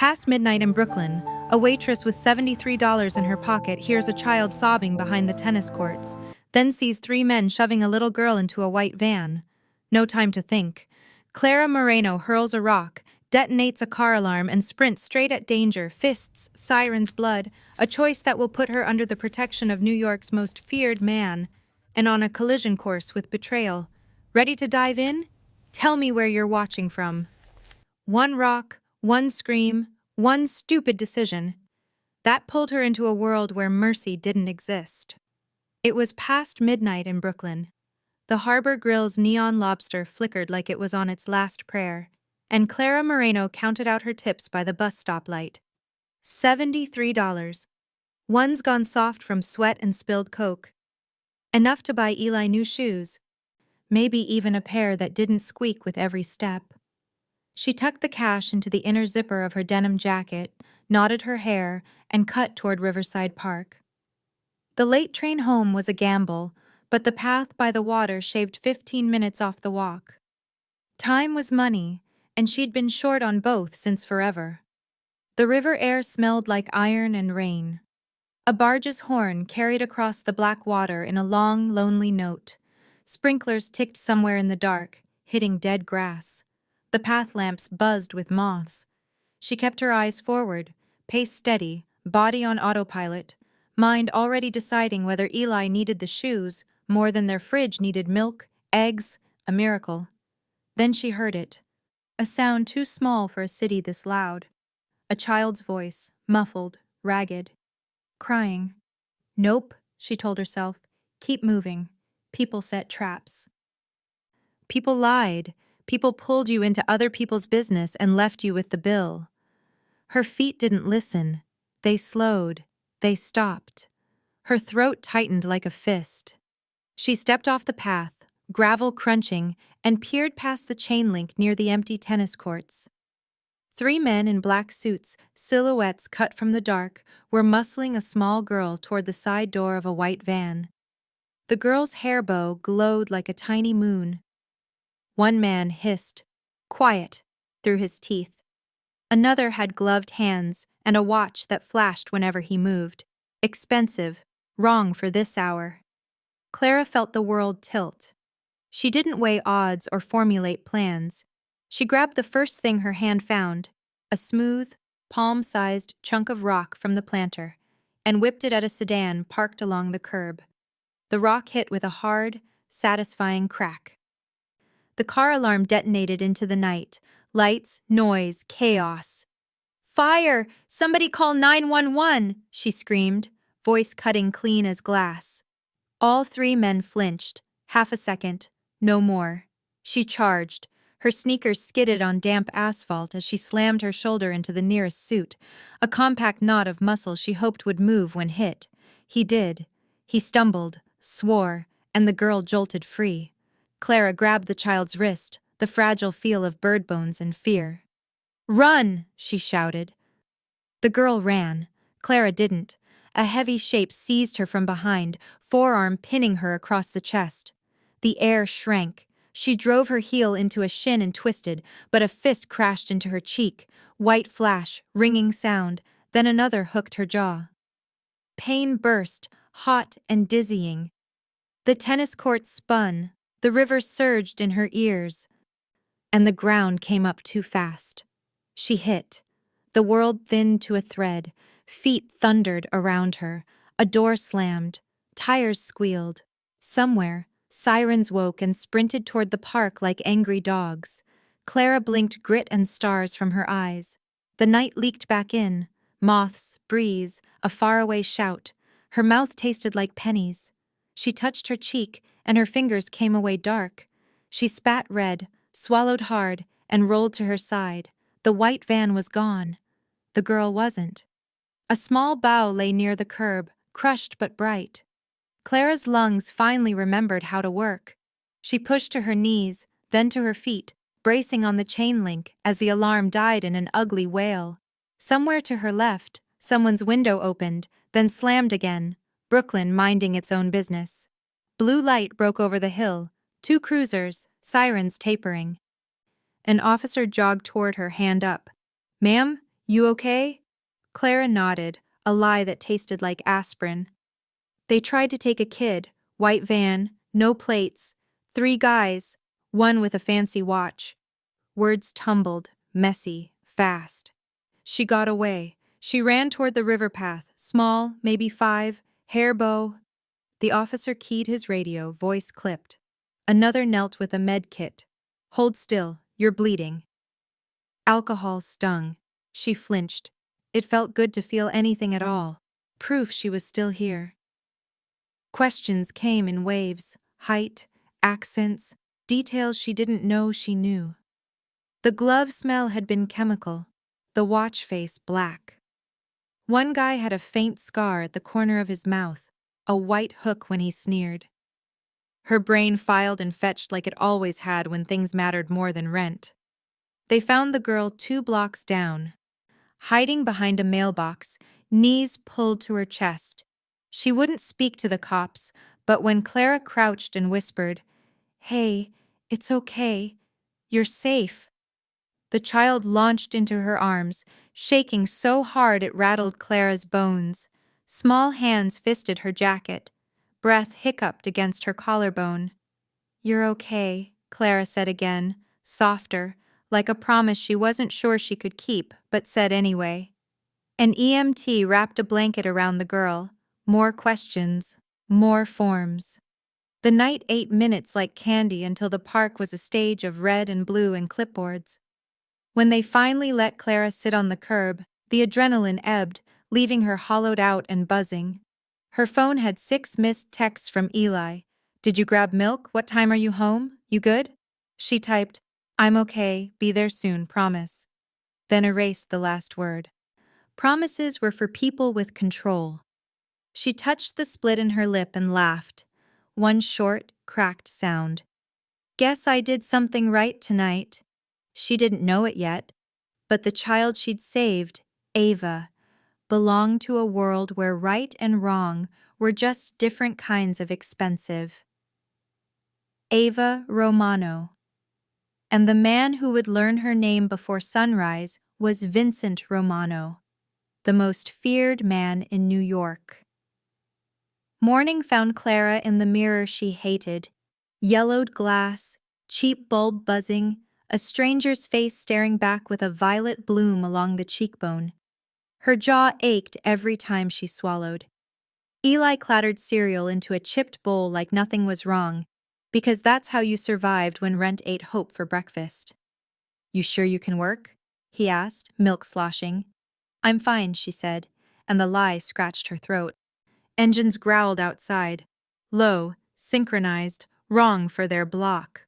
Past midnight in Brooklyn, a waitress with $73 in her pocket hears a child sobbing behind the tennis courts, then sees three men shoving a little girl into a white van. No time to think. Clara Moreno hurls a rock, detonates a car alarm, and sprints straight at danger, fists, sirens, blood, a choice that will put her under the protection of New York's most feared man, and on a collision course with betrayal. Ready to dive in? Tell me where you're watching from. One rock, one scream, one stupid decision. That pulled her into a world where mercy didn't exist. It was past midnight in Brooklyn. The Harbor Grill's neon lobster flickered like it was on its last prayer, and Clara Moreno counted out her tips by the bus stop light. $73. One's gone soft from sweat and spilled Coke. Enough to buy Eli new shoes. Maybe even a pair that didn't squeak with every step. She tucked the cash into the inner zipper of her denim jacket, knotted her hair, and cut toward Riverside Park. The late train home was a gamble, but the path by the water shaved 15 minutes off the walk. Time was money, and she'd been short on both since forever. The river air smelled like iron and rain. A barge's horn carried across the black water in a long, lonely note. Sprinklers ticked somewhere in the dark, hitting dead grass. The path lamps buzzed with moths. She kept her eyes forward, pace steady, body on autopilot, mind already deciding whether Eli needed the shoes more than their fridge needed milk, eggs, a miracle. Then she heard it. A sound too small for a city this loud. A child's voice, muffled, ragged. Crying. Nope, she told herself. Keep moving. People set traps. People lied. People pulled you into other people's business and left you with the bill. Her feet didn't listen. They slowed. They stopped. Her throat tightened like a fist. She stepped off the path, gravel crunching, and peered past the chain link near the empty tennis courts. Three men in black suits, silhouettes cut from the dark, were muscling a small girl toward the side door of a white van. The girl's hair bow glowed like a tiny moon. One man hissed, "Quiet," through his teeth. Another had gloved hands and a watch that flashed whenever he moved. Expensive, wrong for this hour. Clara felt the world tilt. She didn't weigh odds or formulate plans. She grabbed the first thing her hand found, a smooth, palm-sized chunk of rock from the planter, and whipped it at a sedan parked along the curb. The rock hit with a hard, satisfying crack. The car alarm detonated into the night. Lights, noise, chaos. "Fire! Somebody call 911!" she screamed, voice cutting clean as glass. All three men flinched. Half a second. No more. She charged. Her sneakers skidded on damp asphalt as she slammed her shoulder into the nearest suit, a compact knot of muscle she hoped would move when hit. He did. He stumbled, swore, and the girl jolted free. Clara grabbed the child's wrist, the fragile feel of bird bones and fear. "Run!" she shouted. The girl ran. Clara didn't. A heavy shape seized her from behind, forearm pinning her across the chest. The air shrank. She drove her heel into a shin and twisted, but a fist crashed into her cheek. White flash, ringing sound, then another hooked her jaw. Pain burst, hot and dizzying. The tennis court spun. The river surged in her ears, and the ground came up too fast. She hit. The world thinned to a thread. Feet thundered around her. A door slammed. Tires squealed. Somewhere, sirens woke and sprinted toward the park like angry dogs. Clara blinked grit and stars from her eyes. The night leaked back in. Moths, breeze, a faraway shout. Her mouth tasted like pennies. She touched her cheek, and her fingers came away dark. She spat red, swallowed hard, and rolled to her side. The white van was gone. The girl wasn't. A small bough lay near the curb, crushed but bright. Clara's lungs finally remembered how to work. She pushed to her knees, then to her feet, bracing on the chain link as the alarm died in an ugly wail. Somewhere to her left, someone's window opened, then slammed again. Brooklyn minding its own business. Blue light broke over the hill, two cruisers, sirens tapering. An officer jogged toward her, hand up. "Ma'am, You okay? Clara nodded, a lie that tasted like aspirin. They tried to take a kid, white van, no plates, 3 guys, one with a fancy watch. Words tumbled, messy, fast. She got away. She ran toward the river path, small, maybe 5, hair bow. The officer keyed his radio, voice clipped. Another knelt with a med kit. Hold still, you're bleeding. Alcohol stung. She flinched. It felt good to feel anything at all. Proof she was still here. Questions came in waves, height, accents, details she didn't know she knew. The glove smell had been chemical, the watch face black. One guy had a faint scar at the corner of his mouth, a white hook when he sneered. Her brain filed and fetched like it always had when things mattered more than rent. They found the girl 2 blocks down, hiding behind a mailbox, knees pulled to her chest. She wouldn't speak to the cops, but when Clara crouched and whispered, "Hey, it's okay. You're safe," the child launched into her arms, shaking so hard it rattled Clara's bones. Small hands fisted her jacket. Breath hiccuped against her collarbone. "You're okay," Clara said again, softer, like a promise she wasn't sure she could keep, but said anyway. An EMT wrapped a blanket around the girl. More questions. More forms. The night ate minutes like candy until the park was a stage of red and blue and clipboards. When they finally let Clara sit on the curb, the adrenaline ebbed, leaving her hollowed out and buzzing. Her phone had 6 missed texts from Eli. "Did you grab milk? What time are you home? You good?" She typed, "I'm okay, be there soon, promise." Then erased the last word. Promises were for people with control. She touched the split in her lip and laughed. One short, cracked sound. "Guess I did something right tonight." She didn't know it yet, but the child she'd saved, Ava, belonged to a world where right and wrong were just different kinds of expensive. Ava Romano. And the man who would learn her name before sunrise was Vincent Romano, the most feared man in New York. Morning found Clara in the mirror she hated. Yellowed glass, cheap bulb buzzing, a stranger's face staring back with a violet bloom along the cheekbone. Her jaw ached every time she swallowed. Eli clattered cereal into a chipped bowl like nothing was wrong, because that's how you survived when Rent ate hope for breakfast. "You sure you can work?" he asked, milk sloshing. "I'm fine," she said, and the lie scratched her throat. Engines growled outside. Low, synchronized, wrong for their block.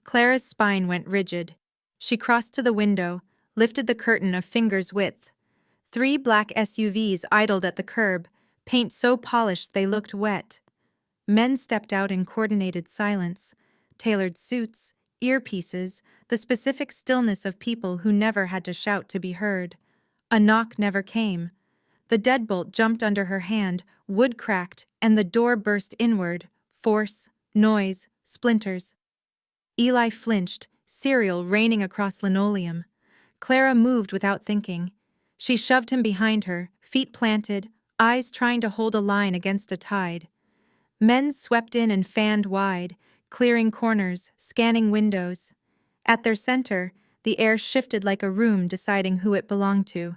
Clara's spine went rigid. She crossed to the window, lifted the curtain a finger's width. 3 black SUVs idled at the curb, paint so polished they looked wet. Men stepped out in coordinated silence, tailored suits, earpieces, the specific stillness of people who never had to shout to be heard. A knock never came. The deadbolt jumped under her hand, wood cracked, and the door burst inward. Force, noise, splinters. Eli flinched, cereal raining across linoleum. Clara moved without thinking. She shoved him behind her, feet planted, eyes trying to hold a line against a tide. Men swept in and fanned wide, clearing corners, scanning windows. At their center, the air shifted like a room deciding who it belonged to.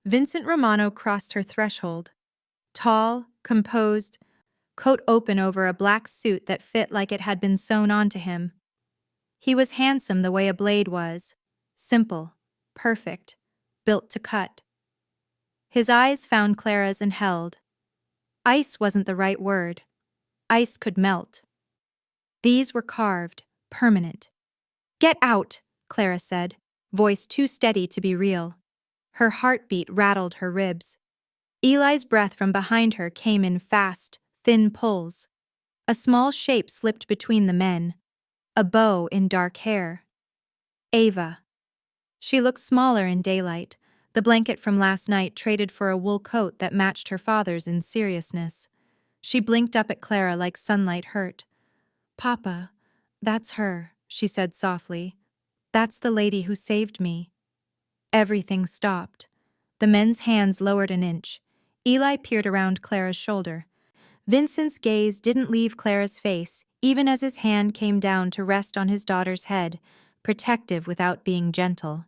Vincent Romano crossed her threshold. Tall, composed, coat open over a black suit that fit like it had been sewn onto him. He was handsome the way a blade was. Simple, perfect, built to cut. His eyes found Clara's and held. Ice wasn't the right word. Ice could melt. These were carved, permanent. "Get out," Clara said, voice too steady to be real. Her heartbeat rattled her ribs. Eli's breath from behind her came in fast, thin pulls. A small shape slipped between the men. A bow in dark hair. Ava. She looked smaller in daylight, the blanket from last night traded for a wool coat that matched her father's in seriousness. She blinked up at Clara like sunlight hurt. "Papa, that's her," she said softly. "That's the lady who saved me." Everything stopped. The men's hands lowered an inch. Eli peered around Clara's shoulder. Vincent's gaze didn't leave Clara's face, even as his hand came down to rest on his daughter's head, protective without being gentle.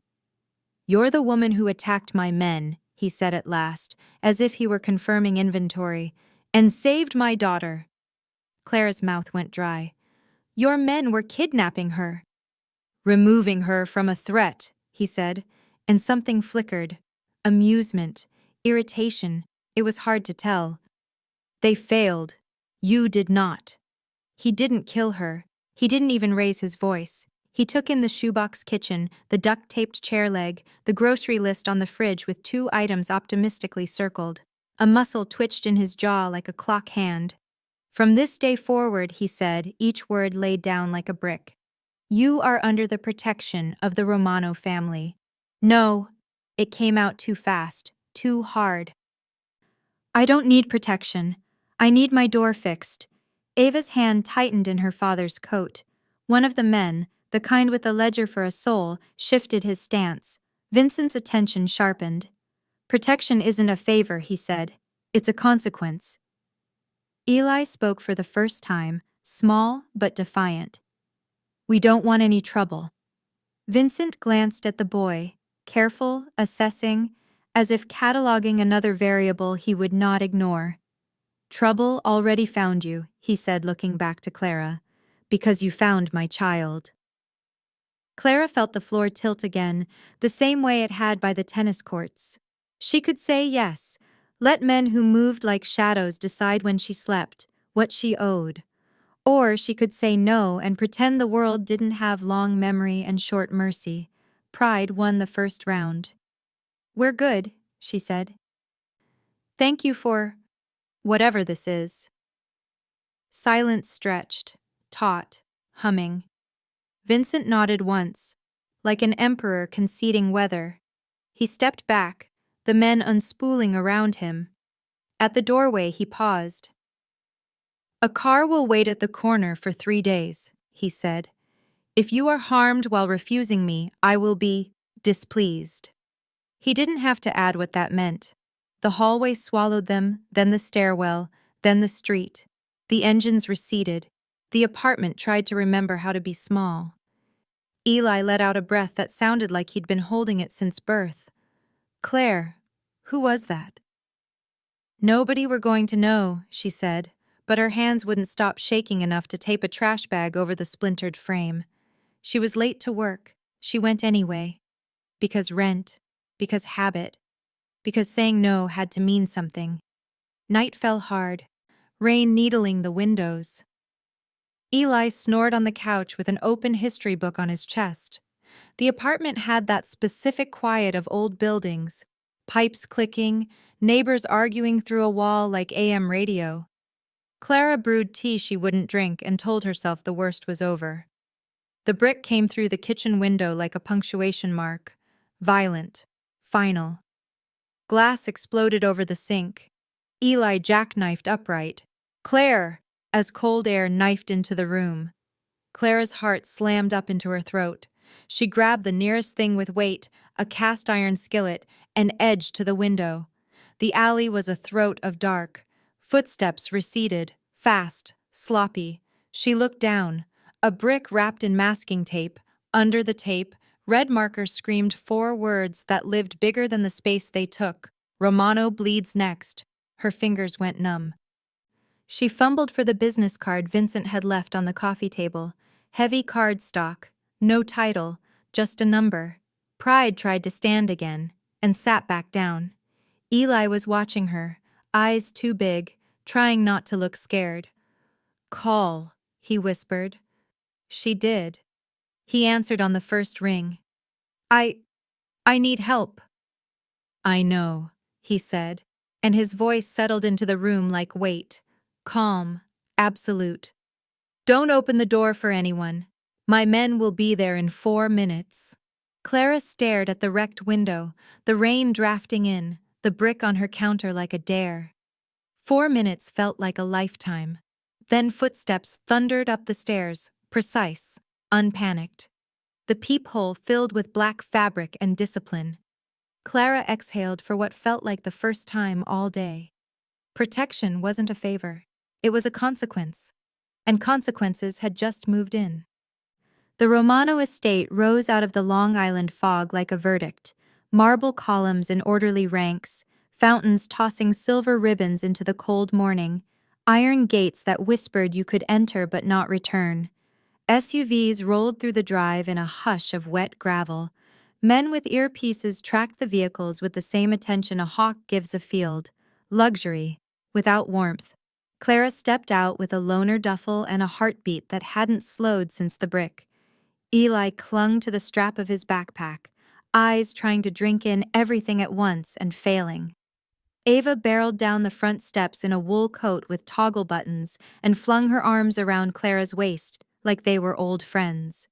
"You're the woman who attacked my men," he said at last, as if he were confirming inventory, "and saved my daughter." Clara's mouth went dry. "Your men were kidnapping her." "Removing her from a threat," he said, and something flickered. Amusement, irritation, it was hard to tell. "They failed. You did not." He didn't kill her. He didn't even raise his voice. He took in the shoebox kitchen, the duct-taped chair leg, the grocery list on the fridge with 2 items optimistically circled. A muscle twitched in his jaw like a clock hand. "From this day forward," he said, each word laid down like a brick, "you are under the protection of the Romano family." No, it came out too fast, too hard. "I don't need protection. I need my door fixed." Ava's hand tightened in her father's coat. One of the men, the kind with a ledger for a soul, shifted his stance. Vincent's attention sharpened. "Protection isn't a favor," he said. "It's a consequence." Eli spoke for the first time, small but defiant. "We don't want any trouble." Vincent glanced at the boy, careful, assessing, as if cataloging another variable he would not ignore. "Trouble already found you," he said, looking back to Clara, "because you found my child." Clara felt the floor tilt again, the same way it had by the tennis courts. She could say yes, let men who moved like shadows decide when she slept, what she owed. Or she could say no and pretend the world didn't have long memory and short mercy. Pride won the first round. "We're good," she said. "Thank you for whatever this is." Silence stretched, taut, humming. Vincent nodded once, like an emperor conceding weather. He stepped back, the men unspooling around him. At the doorway he paused. "A car will wait at the corner for 3 days," he said. "If you are harmed while refusing me, I will be displeased." He didn't have to add what that meant. The hallway swallowed them, then the stairwell, then the street. The engines receded. The apartment tried to remember how to be small. Eli let out a breath that sounded like he'd been holding it since birth. "Claire, who was that?" "Nobody were going to know," she said, but her hands wouldn't stop shaking enough to tape a trash bag over the splintered frame. She was late to work. She went anyway. Because rent. Because habit. Because saying no had to mean something. Night fell hard, rain needling the windows. Eli snored on the couch with an open history book on his chest. The apartment had that specific quiet of old buildings, pipes clicking, neighbors arguing through a wall like AM radio. Clara brewed tea she wouldn't drink and told herself the worst was over. The brick came through the kitchen window like a punctuation mark. Violent. Final. Glass exploded over the sink. Eli jackknifed upright. "Claire!" as cold air knifed into the room. Clara's heart slammed up into her throat. She grabbed the nearest thing with weight, a cast-iron skillet, and edged to the window. The alley was a throat of dark. Footsteps receded, fast, sloppy. She looked down. A brick wrapped in masking tape. Under the tape, red marker screamed 4 words that lived bigger than the space they took. "Romano bleeds next." Her fingers went numb. She fumbled for the business card Vincent had left on the coffee table. Heavy cardstock, no title, just a number. Pride tried to stand again, and sat back down. Eli was watching her, eyes too big, trying not to look scared. "Call," he whispered. She did. He answered on the first ring. I need help." "I know," he said, and his voice settled into the room like weight. Calm, absolute. "Don't open the door for anyone. My men will be there in 4 minutes." Clara stared at the wrecked window, the rain drafting in, the brick on her counter like a dare. 4 minutes felt like a lifetime. Then footsteps thundered up the stairs, precise, unpanicked. The peephole filled with black fabric and discipline. Clara exhaled for what felt like the first time all day. Protection wasn't a favor. It was a consequence. And consequences had just moved in. The Romano estate rose out of the Long Island fog like a verdict, marble columns in orderly ranks, fountains tossing silver ribbons into the cold morning, iron gates that whispered you could enter but not return. SUVs rolled through the drive in a hush of wet gravel. Men with earpieces tracked the vehicles with the same attention a hawk gives a field. Luxury, without warmth. Clara stepped out with a loaner duffel and a heartbeat that hadn't slowed since the brick. Eli clung to the strap of his backpack, eyes trying to drink in everything at once and failing. Ava barreled down the front steps in a wool coat with toggle buttons and flung her arms around Clara's waist like they were old friends.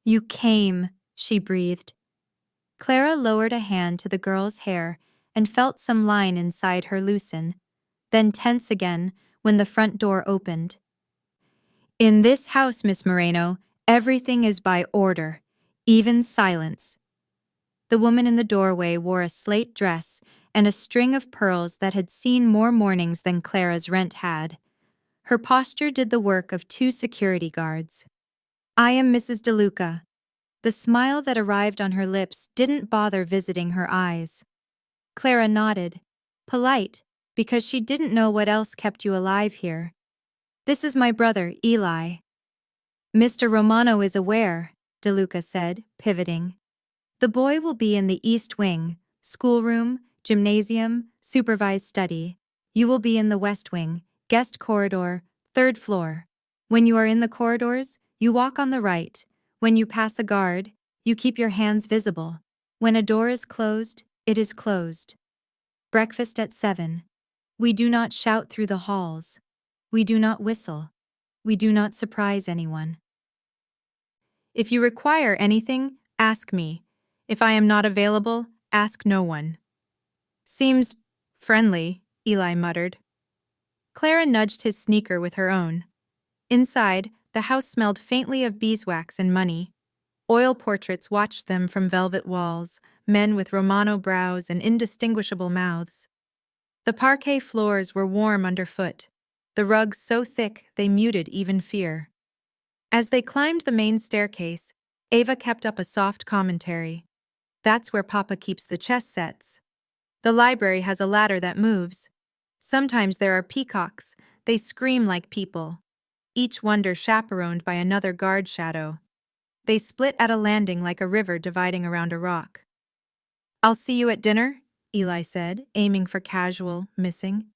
"You came," she breathed. Clara lowered a hand to the girl's hair and felt some line inside her loosen, then tense again when the front door opened. "In this house, Miss Moreno, everything is by order, even silence." The woman in the doorway wore a slate dress and a string of pearls that had seen more mornings than Clara's rent had. Her posture did the work of 2 security guards. "I am Mrs. DeLuca." The smile that arrived on her lips didn't bother visiting her eyes. Clara nodded, polite, because she didn't know what else kept you alive here. "This is my brother, Eli." "Mr. Romano is aware," DeLuca said, pivoting. "The boy will be in the East Wing, schoolroom, gymnasium, supervised study. You will be in the West Wing, guest corridor, 3rd floor. When you are in the corridors, you walk on the right. When you pass a guard, you keep your hands visible. When a door is closed, it is closed. Breakfast at 7. We do not shout through the halls. We do not whistle. We do not surprise anyone. If you require anything, ask me. If I am not available, ask no one." "Seems friendly," Eli muttered. Clara nudged his sneaker with her own. Inside, the house smelled faintly of beeswax and money. Oil portraits watched them from velvet walls, men with Romano brows and indistinguishable mouths. The parquet floors were warm underfoot, the rugs so thick they muted even fear. As they climbed the main staircase, Ava kept up a soft commentary. "That's where Papa keeps the chess sets. The library has a ladder that moves. Sometimes there are peacocks. They scream like people. Each wonder chaperoned by another guard shadow. They split at a landing like a river dividing around a rock." "I'll see you at dinner," Eli said, aiming for casual, missing.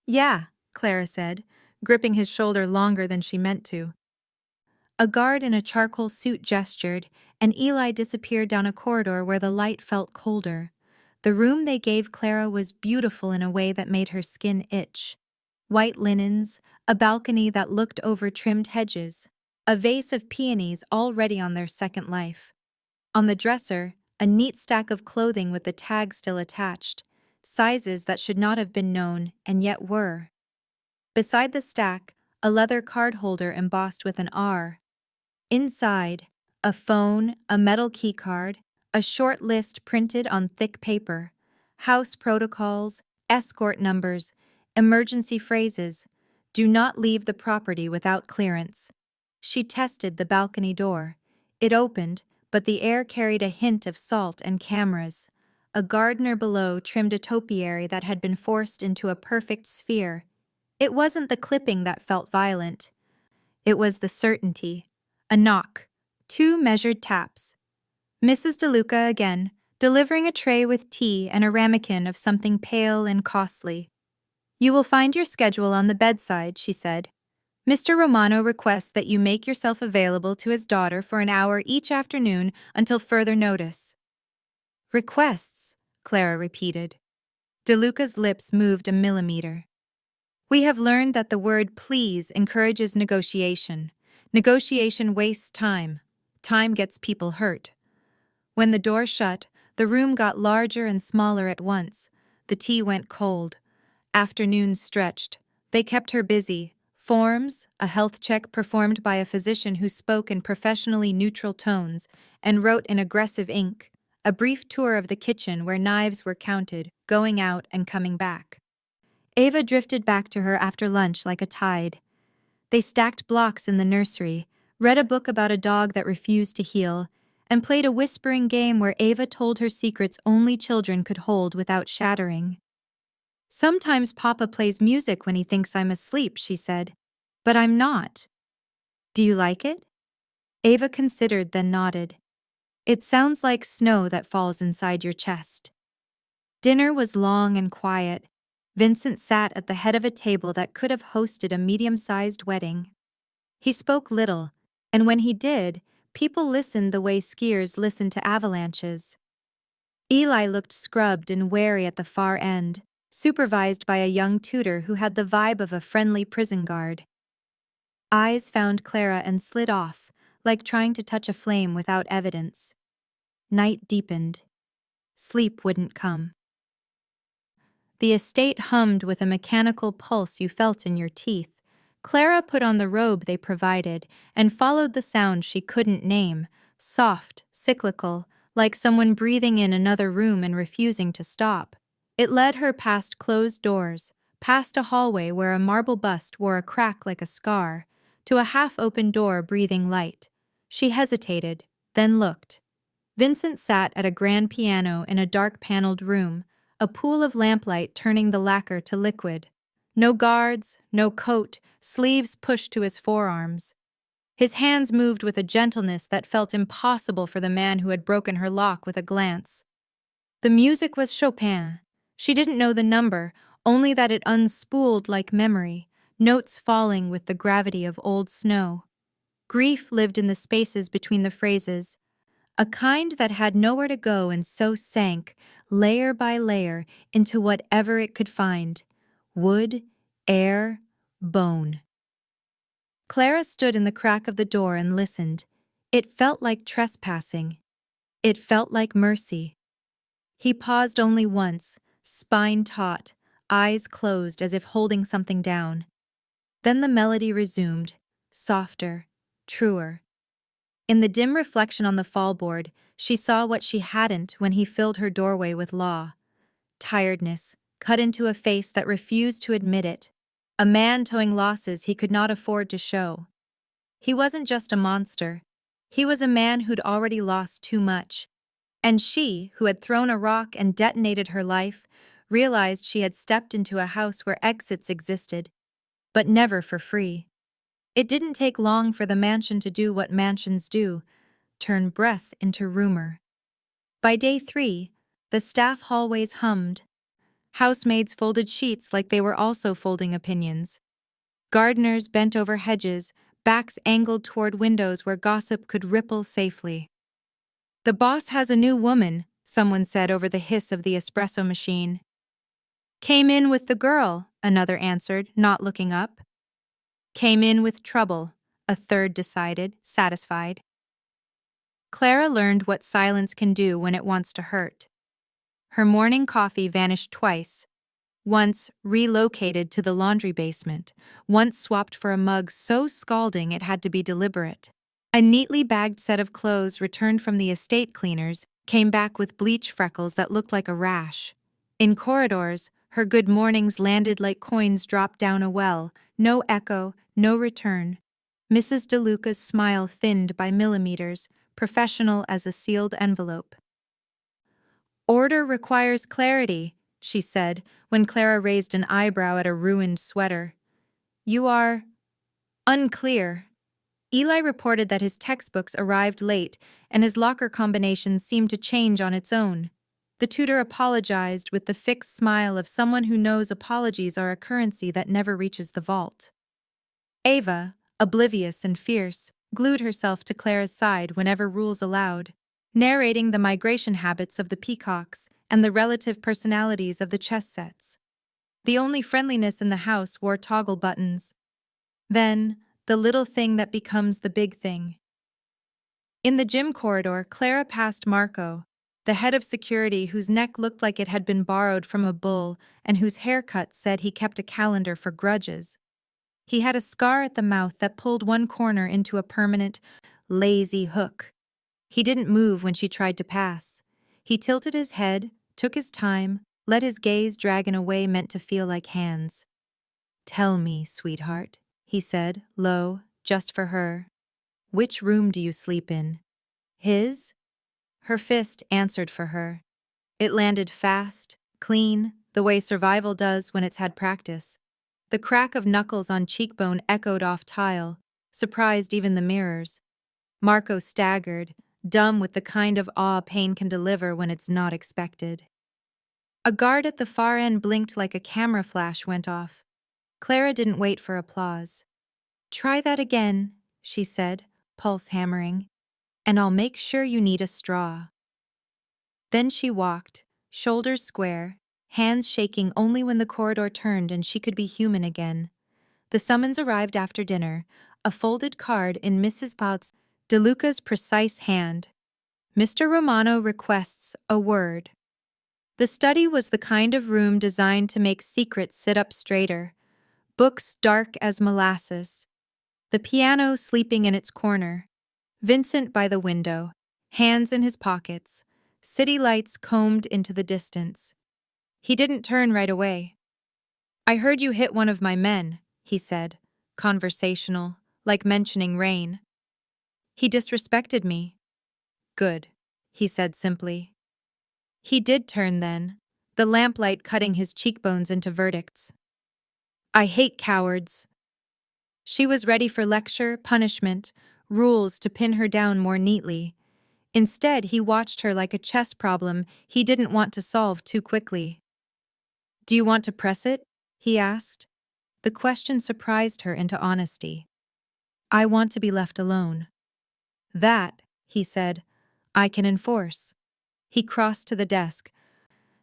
"Yeah," Clara said, gripping his shoulder longer than she meant to. A guard in a charcoal suit gestured, and Eli disappeared down a corridor where the light felt colder. The room they gave Clara was beautiful in a way that made her skin itch. White linens, a balcony that looked over trimmed hedges, a vase of peonies already on their second life. On the dresser, a neat stack of clothing with the tag still attached, sizes that should not have been known and yet were. Beside the stack, a leather card holder embossed with an R. Inside, a phone, a metal keycard, a short list printed on thick paper, house protocols, escort numbers, emergency phrases, "Do not leave the property without clearance." She tested the balcony door. It opened, but the air carried a hint of salt and cameras. A gardener below trimmed a topiary that had been forced into a perfect sphere. It wasn't the clipping that felt violent. It was the certainty. A knock. 2 measured taps. Mrs. DeLuca again, delivering a tray with tea and a ramekin of something pale and costly. "You will find your schedule on the bedside," she said. "Mr. Romano requests that you make yourself available to his daughter for an hour each afternoon until further notice." "Requests," Clara repeated. DeLuca's lips moved a millimeter. "We have learned that the word please encourages negotiation. Negotiation wastes time. Time gets people hurt." When the door shut, the room got larger and smaller at once. The tea went cold. Afternoons stretched. They kept her busy. Forms, a health check performed by a physician who spoke in professionally neutral tones and wrote in aggressive ink, a brief tour of the kitchen where knives were counted, going out and coming back. Ava drifted back to her after lunch like a tide. They stacked blocks in the nursery, read a book about a dog that refused to heal, and played a whispering game where Ava told her secrets only children could hold without shattering. "Sometimes Papa plays music when he thinks I'm asleep," she said. "But I'm not. Do you like it?" Ava considered, then nodded. "It sounds like snow that falls inside your chest." Dinner was long and quiet. Vincent sat at the head of a table that could have hosted a medium-sized wedding. He spoke little, and when he did, people listened the way skiers listen to avalanches. Eli looked scrubbed and wary at the far end, supervised by a young tutor who had the vibe of a friendly prison guard. Eyes found Clara and slid off, like trying to touch a flame without evidence. Night deepened. Sleep wouldn't come. The estate hummed with a mechanical pulse you felt in your teeth. Clara put on the robe they provided and followed the sound she couldn't name, soft, cyclical, like someone breathing in another room and refusing to stop. It led her past closed doors, past a hallway where a marble bust wore a crack like a scar, to a half-open door breathing light. She hesitated, then looked. Vincent sat at a grand piano in a dark-paneled room, a pool of lamplight turning the lacquer to liquid. No guards, no coat, sleeves pushed to his forearms. His hands moved with a gentleness that felt impossible for the man who had broken her lock with a glance. The music was Chopin. She didn't know the number, only that it unspooled like memory, notes falling with the gravity of old snow. Grief lived in the spaces between the phrases, a kind that had nowhere to go and so sank, layer by layer, into whatever it could find: wood, air, bone. Clara stood in the crack of the door and listened. It felt like trespassing. It felt like mercy. He paused only once, spine taut, eyes closed as if holding something down. Then the melody resumed, softer, truer. In the dim reflection on the fallboard, she saw what she hadn't when he filled her doorway with law. Tiredness, cut into a face that refused to admit it. A man towing losses he could not afford to show. He wasn't just a monster. He was a man who'd already lost too much. And she, who had thrown a rock and detonated her life, realized she had stepped into a house where exits existed, but never for free. It didn't take long for the mansion to do what mansions do: turn breath into rumor. By day 3, the staff hallways hummed. Housemaids folded sheets like they were also folding opinions. Gardeners bent over hedges, backs angled toward windows where gossip could ripple safely. "The boss has a new woman," someone said over the hiss of the espresso machine. "Came in with the girl," another answered, not looking up. "Came in with trouble," a third decided, satisfied. Clara learned what silence can do when it wants to hurt. Her morning coffee vanished twice, once relocated to the laundry basement, once swapped for a mug so scalding it had to be deliberate. A neatly bagged set of clothes returned from the estate cleaners came back with bleach freckles that looked like a rash. In corridors, her good mornings landed like coins dropped down a well, no echo, no return. Mrs. DeLuca's smile thinned by millimeters, professional as a sealed envelope. "Order requires clarity," she said, when Clara raised an eyebrow at a ruined sweater. "You are unclear." Eli reported that his textbooks arrived late and his locker combination seemed to change on its own. The tutor apologized with the fixed smile of someone who knows apologies are a currency that never reaches the vault. Ava, oblivious and fierce, glued herself to Clara's side whenever rules allowed, narrating the migration habits of the peacocks and the relative personalities of the chess sets. The only friendliness in the house wore toggle buttons. Then, the little thing that becomes the big thing. In the gym corridor, Clara passed Marco, the head of security whose neck looked like it had been borrowed from a bull and whose haircut said he kept a calendar for grudges. He had a scar at the mouth that pulled one corner into a permanent, lazy hook. He didn't move when she tried to pass. He tilted his head, took his time, let his gaze drag in a way meant to feel like hands. "Tell me, sweetheart," he said, low, just for her. "Which room do you sleep in?" "His?" Her fist answered for her. It landed fast, clean, the way survival does when it's had practice. The crack of knuckles on cheekbone echoed off tile, surprised even the mirrors. Marco staggered, dumb with the kind of awe pain can deliver when it's not expected. A guard at the far end blinked like a camera flash went off. Clara didn't wait for applause. "Try that again," she said, pulse hammering, "and I'll make sure you need a straw." Then she walked, shoulders square, hands shaking only when the corridor turned and she could be human again. The summons arrived after dinner, a folded card in Mrs. Potts DeLuca's precise hand. "Mr. Romano requests a word." The study was the kind of room designed to make secrets sit up straighter, books dark as molasses, the piano sleeping in its corner, Vincent by the window, hands in his pockets, city lights combed into the distance. He didn't turn right away. "I heard you hit one of my men," he said, conversational, like mentioning rain. "He disrespected me." "Good," he said simply. He did turn then, the lamplight cutting his cheekbones into verdicts. "I hate cowards." She was ready for lecture, punishment, rules to pin her down more neatly. Instead, he watched her like a chess problem he didn't want to solve too quickly. "Do you want to press it?" he asked. The question surprised her into honesty. "I want to be left alone." "That," he said, "I can enforce." He crossed to the desk,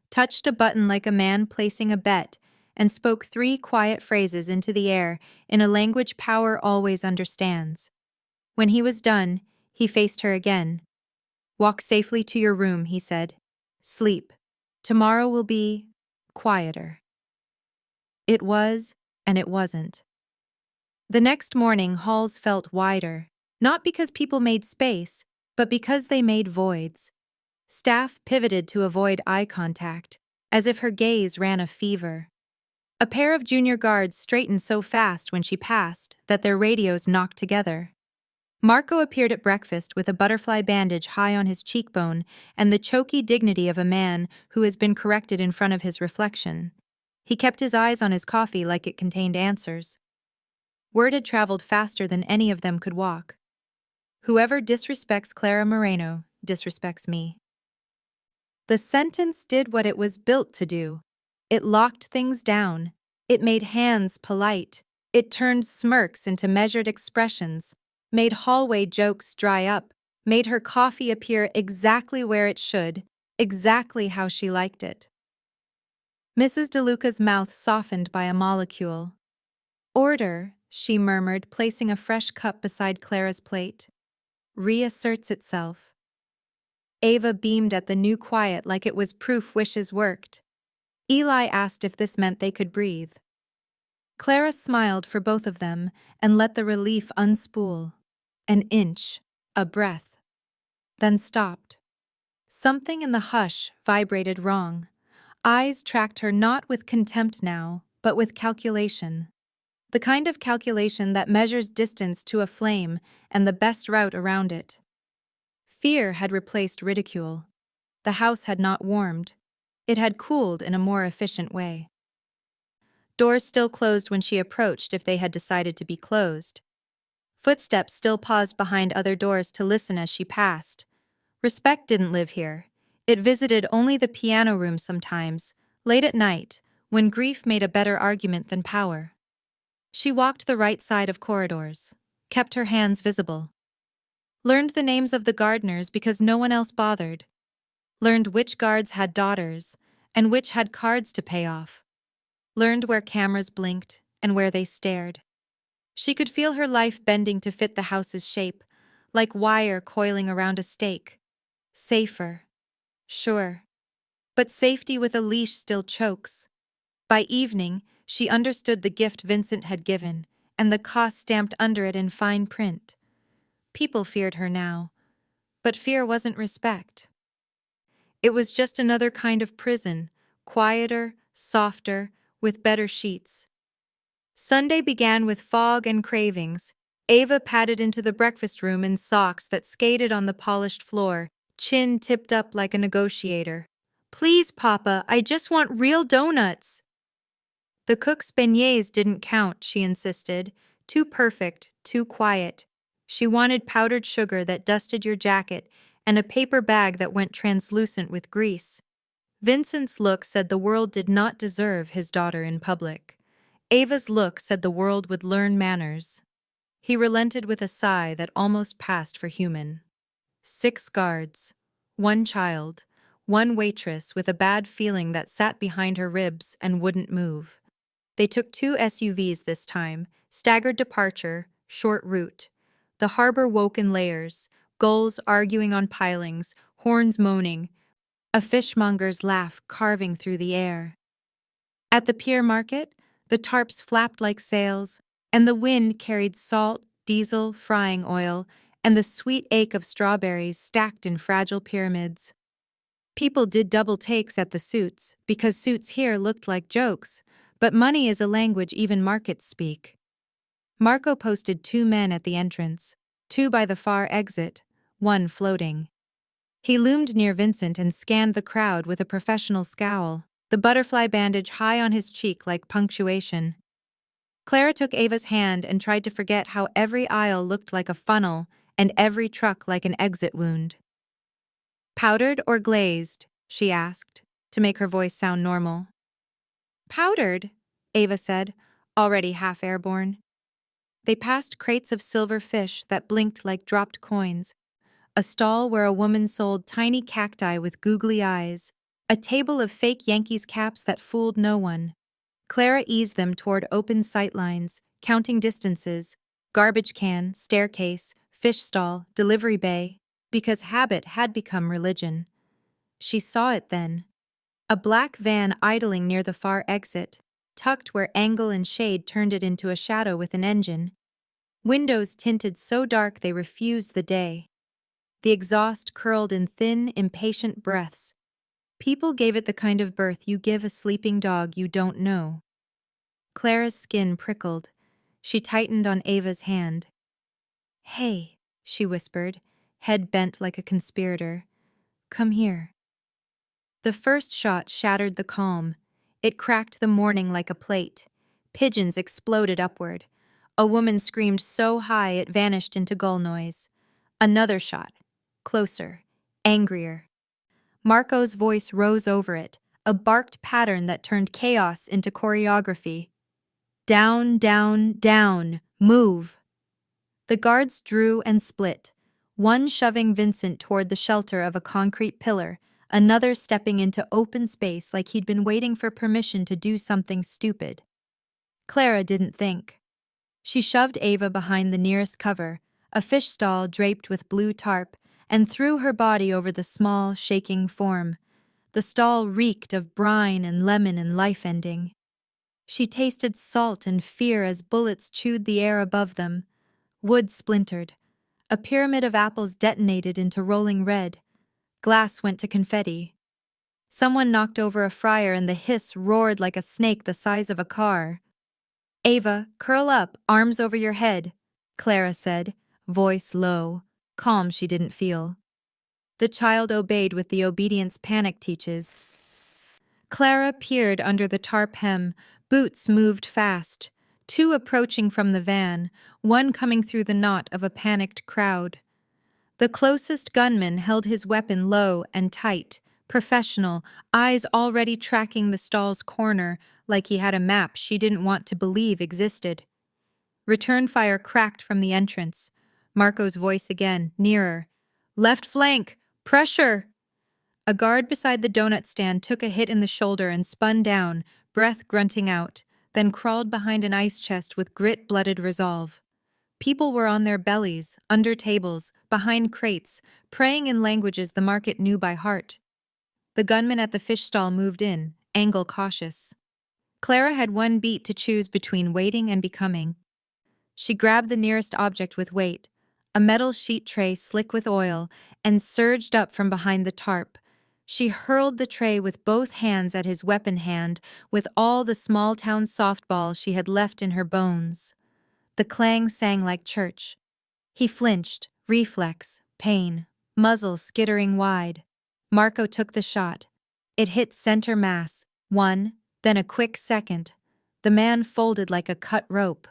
touched a button like a man placing a bet, and spoke 3 quiet phrases into the air in a language power always understands. When he was done, he faced her again. "Walk safely to your room," he said. "Sleep. Tomorrow will be quieter." It was, and it wasn't. The next morning, halls felt wider, not because people made space, but because they made voids. Staff pivoted to avoid eye contact, as if her gaze ran a fever. A pair of junior guards straightened so fast when she passed that their radios knocked together. Marco appeared at breakfast with a butterfly bandage high on his cheekbone and the choky dignity of a man who has been corrected in front of his reflection. He kept his eyes on his coffee like it contained answers. Word had traveled faster than any of them could walk. "Whoever disrespects Clara Moreno disrespects me." The sentence did what it was built to do. It locked things down. It made hands polite. It turned smirks into measured expressions, made hallway jokes dry up, made her coffee appear exactly where it should, exactly how she liked it. Mrs. DeLuca's mouth softened by a molecule. "Order," she murmured, placing a fresh cup beside Clara's plate. "Reasserts itself." Ava beamed at the new quiet like it was proof wishes worked. Eli asked if this meant they could breathe. Clara smiled for both of them and let the relief unspool. An inch, a breath, then stopped. Something in the hush vibrated wrong. Eyes tracked her not with contempt now, but with calculation. The kind of calculation that measures distance to a flame and the best route around it. Fear had replaced ridicule. The house had not warmed. It had cooled in a more efficient way. Doors still closed when she approached if they had decided to be closed. Footsteps still paused behind other doors to listen as she passed. Respect didn't live here. It visited only the piano room sometimes, late at night, when grief made a better argument than power. She walked the right side of corridors, kept her hands visible. Learned the names of the gardeners because no one else bothered. Learned which guards had daughters and which had cards to pay off. Learned where cameras blinked and where they stared. She could feel her life bending to fit the house's shape, like wire coiling around a stake. Safer. Sure. But safety with a leash still chokes. By evening, she understood the gift Vincent had given, and the cost stamped under it in fine print. People feared her now, but fear wasn't respect. It was just another kind of prison, quieter, softer, with better sheets. Sunday began with fog and cravings. Ava padded into the breakfast room in socks that skated on the polished floor, chin tipped up like a negotiator. "Please, Papa, I just want real donuts." The cook's beignets didn't count, she insisted. Too perfect, too quiet. She wanted powdered sugar that dusted your jacket and a paper bag that went translucent with grease. Vincent's look said the world did not deserve his daughter in public. Ava's look said the world would learn manners. He relented with a sigh that almost passed for human. 6 guards, 1 child, 1 waitress with a bad feeling that sat behind her ribs and wouldn't move. They took 2 SUVs this time, staggered departure, short route. The harbor woke in layers, gulls arguing on pilings, horns moaning, a fishmonger's laugh carving through the air. At the pier market, the tarps flapped like sails, and the wind carried salt, diesel, frying oil, and the sweet ache of strawberries stacked in fragile pyramids. People did double takes at the suits, because suits here looked like jokes, but money is a language even markets speak. Marco posted 2 men at the entrance, 2 by the far exit, 1 floating. He loomed near Vincent and scanned the crowd with a professional scowl, the butterfly bandage high on his cheek like punctuation. Clara took Ava's hand and tried to forget how every aisle looked like a funnel and every truck like an exit wound. "Powdered or glazed?" she asked, to make her voice sound normal. "Powdered," Ava said, already half airborne. They passed crates of silver fish that blinked like dropped coins, a stall where a woman sold tiny cacti with googly eyes, a table of fake Yankees caps that fooled no one. Clara eased them toward open sightlines, counting distances, garbage can, staircase, fish stall, delivery bay, because habit had become religion. She saw it then. A black van idling near the far exit, tucked where angle and shade turned it into a shadow with an engine. Windows tinted so dark they refused the day. The exhaust curled in thin, impatient breaths. People gave it the kind of berth you give a sleeping dog you don't know. Clara's skin prickled. She tightened on Ava's hand. "Hey," she whispered, head bent like a conspirator. "Come here." The first shot shattered the calm. It cracked the morning like a plate. Pigeons exploded upward. A woman screamed so high it vanished into gull noise. Another shot. Closer. Angrier. Marco's voice rose over it, a barked pattern that turned chaos into choreography. "Down, down, down! Move!" The guards drew and split, one shoving Vincent toward the shelter of a concrete pillar, another stepping into open space like he'd been waiting for permission to do something stupid. Clara didn't think. She shoved Ava behind the nearest cover, a fish stall draped with blue tarp, and threw her body over the small, shaking form. The stall reeked of brine and lemon and life-ending. She tasted salt and fear as bullets chewed the air above them. Wood splintered. A pyramid of apples detonated into rolling red. Glass went to confetti. Someone knocked over a fryer and the hiss roared like a snake the size of a car. "Ava, curl up, arms over your head," Clara said, voice low, calm she didn't feel. The child obeyed with the obedience panic teaches. Clara peered under the tarp hem. Boots moved fast, 2 approaching from the van, 1 coming through the knot of a panicked crowd. The closest gunman held his weapon low and tight, professional, eyes already tracking the stall's corner like he had a map she didn't want to believe existed. Return fire cracked from the entrance. Marco's voice again, nearer. "Left flank! Pressure!" A guard beside the donut stand took a hit in the shoulder and spun down, breath grunting out, then crawled behind an ice chest with grit-blooded resolve. People were on their bellies, under tables, behind crates, praying in languages the market knew by heart. The gunman at the fish stall moved in, angle cautious. Clara had 1 beat to choose between waiting and becoming. She grabbed the nearest object with weight, a metal sheet tray slick with oil, and surged up from behind the tarp. She hurled the tray with both hands at his weapon hand, with all the small-town softball she had left in her bones. The clang sang like church. He flinched, reflex, pain, muzzle skittering wide. Marco took the shot. It hit center mass, one, then a quick second. The man folded like a cut rope.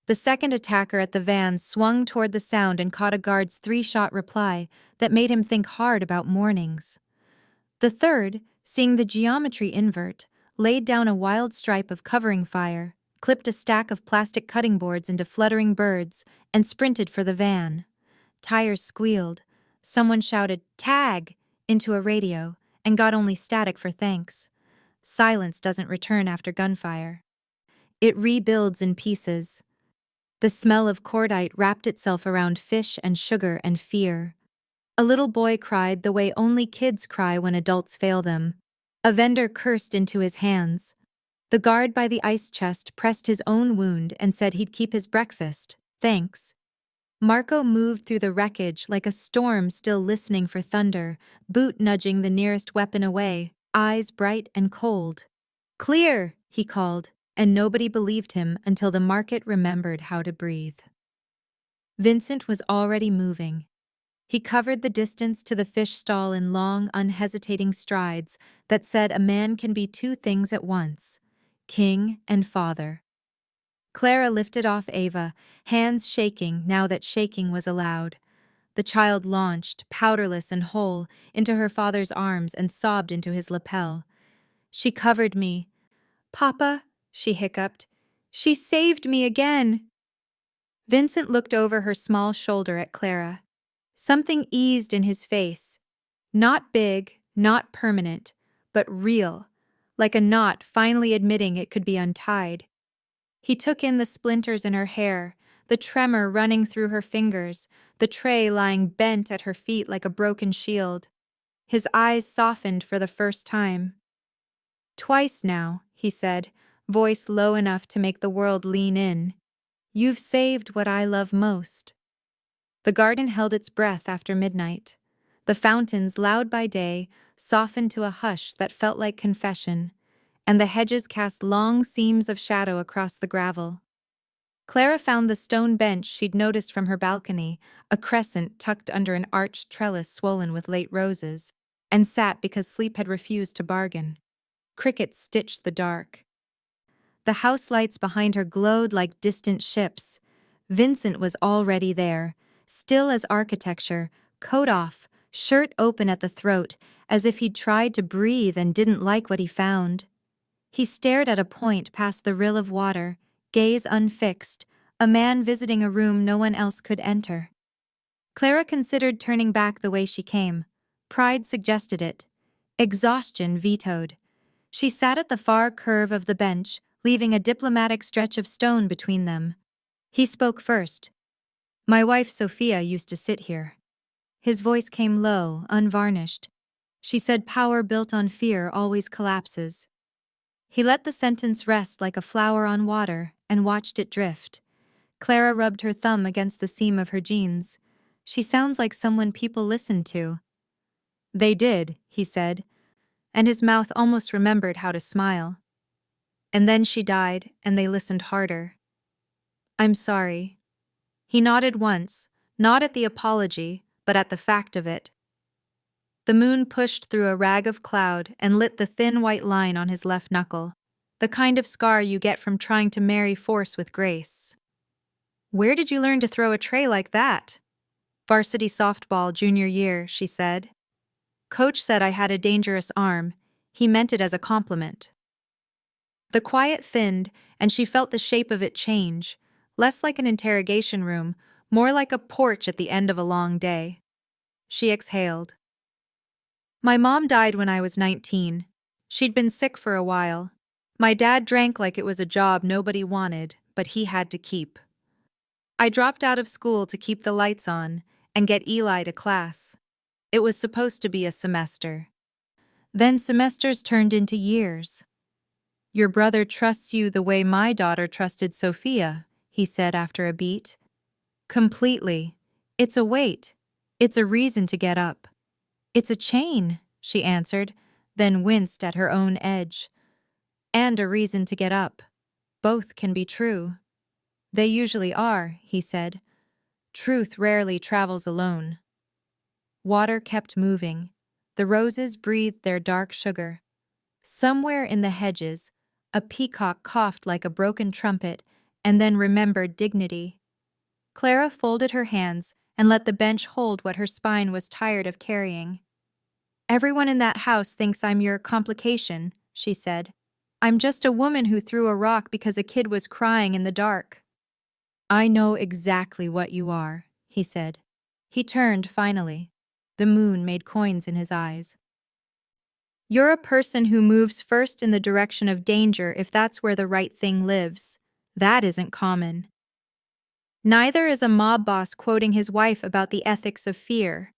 The second attacker at the van swung toward the sound and caught a guard's three-shot reply that made him think hard about mornings. The third, seeing the geometry invert, laid down a wild stripe of covering fire, clipped a stack of plastic cutting boards into fluttering birds, and sprinted for the van. Tires squealed. Someone shouted, "Tag!" into a radio, and got only static for thanks. Silence doesn't return after gunfire. It rebuilds in pieces. The smell of cordite wrapped itself around fish and sugar and fear. A little boy cried the way only kids cry when adults fail them. A vendor cursed into his hands. The guard by the ice chest pressed his own wound and said he'd keep his breakfast. Thanks. Marco moved through the wreckage like a storm still listening for thunder, boot nudging the nearest weapon away, eyes bright and cold. "Clear," he called, and nobody believed him until the market remembered how to breathe. Vincent was already moving. He covered the distance to the fish stall in long, unhesitating strides that said a man can be two things at once, king and father. Clara lifted off Ava, hands shaking now that shaking was allowed. The child launched, powderless and whole, into her father's arms and sobbed into his lapel. "She covered me. Papa," she hiccuped, "she saved me again." Vincent looked over her small shoulder at Clara. Something eased in his face. Not big, not permanent, but real, like a knot finally admitting it could be untied. He took in the splinters in her hair, the tremor running through her fingers, the tray lying bent at her feet like a broken shield. His eyes softened for the first time. "Twice now," he said, voice low enough to make the world lean in. "You've saved what I love most." The garden held its breath after midnight. The fountains, loud by day, softened to a hush that felt like confession, and the hedges cast long seams of shadow across the gravel. Clara found the stone bench she'd noticed from her balcony, a crescent tucked under an arched trellis swollen with late roses, and sat because sleep had refused to bargain. Crickets stitched the dark. The house lights behind her glowed like distant ships. Vincent was already there, still as architecture, coat off, shirt open at the throat, as if he'd tried to breathe and didn't like what he found. He stared at a point past the rill of water, gaze unfixed, a man visiting a room no one else could enter. Clara considered turning back the way she came. Pride suggested it. Exhaustion vetoed. She sat at the far curve of the bench, leaving a diplomatic stretch of stone between them. He spoke first. "My wife Sophia used to sit here." His voice came low, unvarnished. "She said power built on fear always collapses." He let the sentence rest like a flower on water and watched it drift. Clara rubbed her thumb against the seam of her jeans. "She sounds like someone people listened to." "They did," he said, and his mouth almost remembered how to smile. "And then she died, and they listened harder." "I'm sorry." He nodded once, not at the apology, but at the fact of it. The moon pushed through a rag of cloud and lit the thin white line on his left knuckle, the kind of scar you get from trying to marry force with grace. "Where did you learn to throw a tray like that?" "Varsity softball junior year," she said. "Coach said I had a dangerous arm. He meant it as a compliment." The quiet thinned, and she felt the shape of it change, less like an interrogation room, more like a porch at the end of a long day. She exhaled. "My mom died when I was 19. She'd been sick for a while. My dad drank like it was a job nobody wanted, but he had to keep. I dropped out of school to keep the lights on and get Eli to class. It was supposed to be a semester. Then semesters turned into years. Your brother trusts you the way my daughter trusted Sophia," he said after a beat. "Completely. It's a weight. It's a reason to get up. It's a chain." she answered, then winced at her own edge. And a reason to get up. Both can be true. They usually are, he said. Truth rarely travels alone. Water kept moving. The roses breathed their dark sugar. Somewhere in the hedges, a peacock coughed like a broken trumpet and then remembered dignity. Clara folded her hands and let the bench hold what her spine was tired of carrying. Everyone in that house thinks I'm your complication, she said. I'm just a woman who threw a rock because a kid was crying in the dark. I know exactly what you are, he said. He turned finally. The moon made coins in his eyes. You're a person who moves first in the direction of danger if that's where the right thing lives. That isn't common. Neither is a mob boss quoting his wife about the ethics of fear.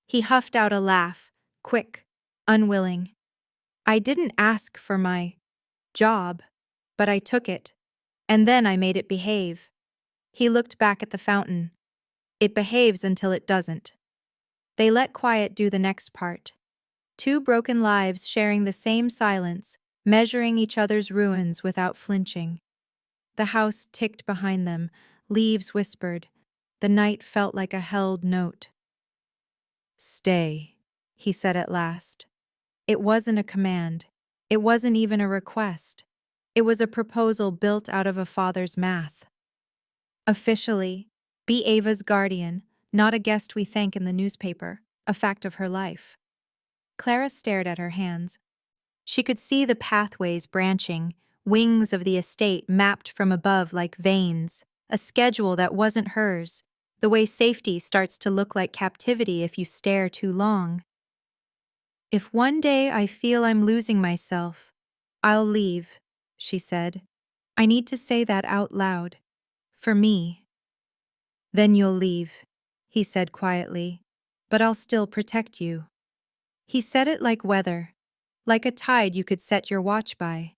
He huffed out a laugh, quick, unwilling. I didn't ask for my job, but I took it, and then I made it behave. He looked back at the fountain. It behaves until it doesn't. They let quiet do the next part. Two broken lives sharing the same silence, measuring each other's ruins without flinching. The house ticked behind them, leaves whispered. The night felt like a held note. Stay, he said at last. It wasn't a command. It wasn't even a request. It was a proposal built out of a father's math. Officially, be Ava's guardian, not a guest we thank in the newspaper, a fact of her life. Clara stared at her hands. She could see the pathways branching, wings of the estate mapped from above like veins, a schedule that wasn't hers, the way safety starts to look like captivity if you stare too long. If one day I feel I'm losing myself, I'll leave, she said. I need to say that out loud. For me. Then you'll leave, he said quietly, but I'll still protect you. He said it like weather, like a tide you could set your watch by.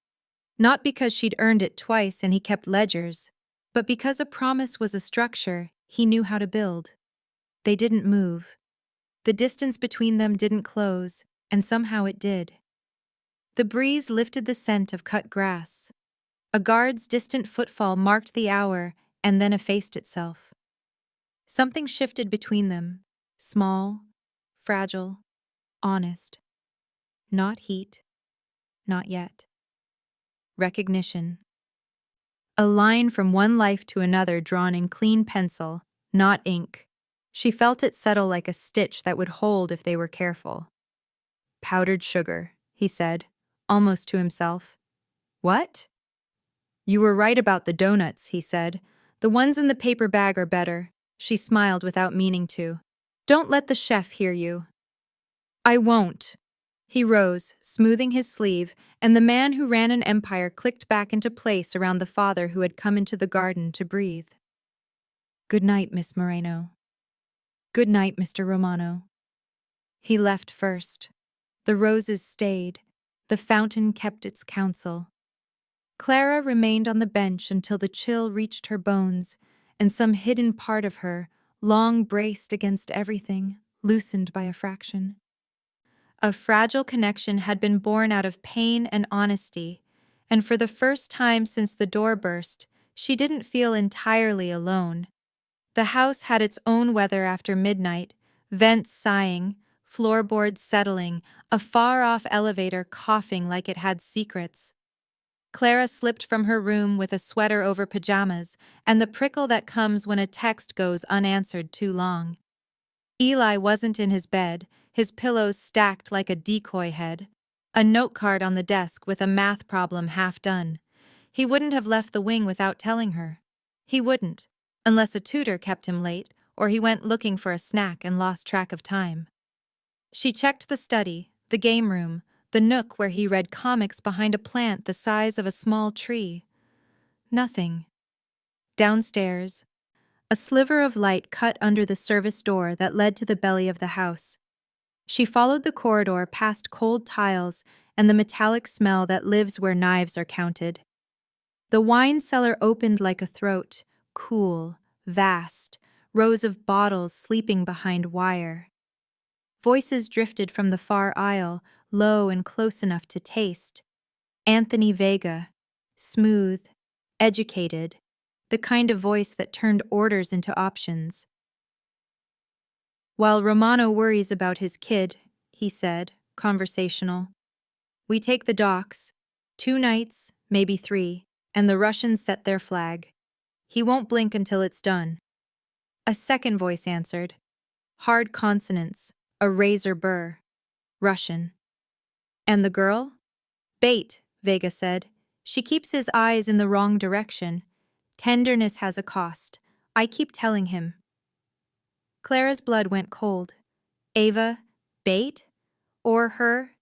Not because she'd earned it twice and he kept ledgers, but because a promise was a structure he knew how to build. They didn't move. The distance between them didn't close, and somehow it did. The breeze lifted the scent of cut grass. A guard's distant footfall marked the hour and then effaced itself. Something shifted between them, small, fragile, honest. Not heat, not yet. Recognition. A line from one life to another drawn in clean pencil, not ink. She felt it settle like a stitch that would hold if they were careful. Powdered sugar, he said, almost to himself. What? You were right about the donuts, he said. The ones in the paper bag are better. She smiled without meaning to. Don't let the chef hear you. I won't. He rose, smoothing his sleeve, and the man who ran an empire clicked back into place around the father who had come into the garden to breathe. Good night, Miss Moreno. Good night, Mr. Romano. He left first. The roses stayed. The fountain kept its counsel. Clara remained on the bench until the chill reached her bones, and some hidden part of her, long braced against everything, loosened by a fraction. A fragile connection had been born out of pain and honesty, and for the first time since the door burst, she didn't feel entirely alone. The house had its own weather after midnight, vents sighing, floorboards settling, a far-off elevator coughing like it had secrets. Clara slipped from her room with a sweater over pajamas and the prickle that comes when a text goes unanswered too long. Eli wasn't in his bed, his pillows stacked like a decoy head. A note card on the desk with a math problem half done. He wouldn't have left the wing without telling her. He wouldn't, unless a tutor kept him late or he went looking for a snack and lost track of time. She checked the study, the game room, the nook where he read comics behind a plant the size of a small tree. Nothing. Downstairs, a sliver of light cut under the service door that led to the belly of the house. She followed the corridor past cold tiles and the metallic smell that lives where knives are counted. The wine cellar opened like a throat, cool, vast, rows of bottles sleeping behind wire. Voices drifted from the far aisle, low and close enough to taste. Anthony Vega. Smooth. Educated. The kind of voice that turned orders into options. "While Romano worries about his kid," he said, conversational. "We take the docks. 2 nights, maybe 3, and the Russians set their flag. He won't blink until it's done." A second voice answered. Hard consonants, a razor burr. Russian. "And the girl?" "Bait," Vega said. "She keeps his eyes in the wrong direction. Tenderness has a cost. I keep telling him." Clara's blood went cold. Ava, bait? Or her?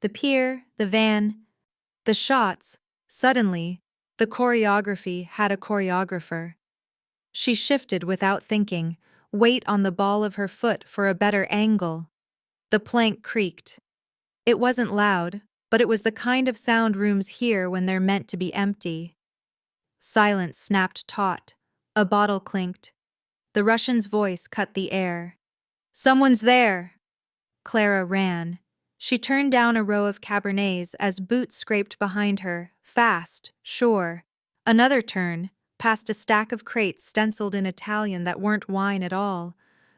The pier, the van, the shots. Suddenly, the choreography had a choreographer. She shifted without thinking, weight on the ball of her foot for a better angle. The plank creaked. It wasn't loud, but it was the kind of sound rooms hear when they're meant to be empty. Silence snapped taut. A bottle clinked. The Russian's voice cut the air. "Someone's there!" Clara ran. She turned down a row of Cabernets as boots scraped behind her, fast, sure. Another turn, past a stack of crates stenciled in Italian that weren't wine at all.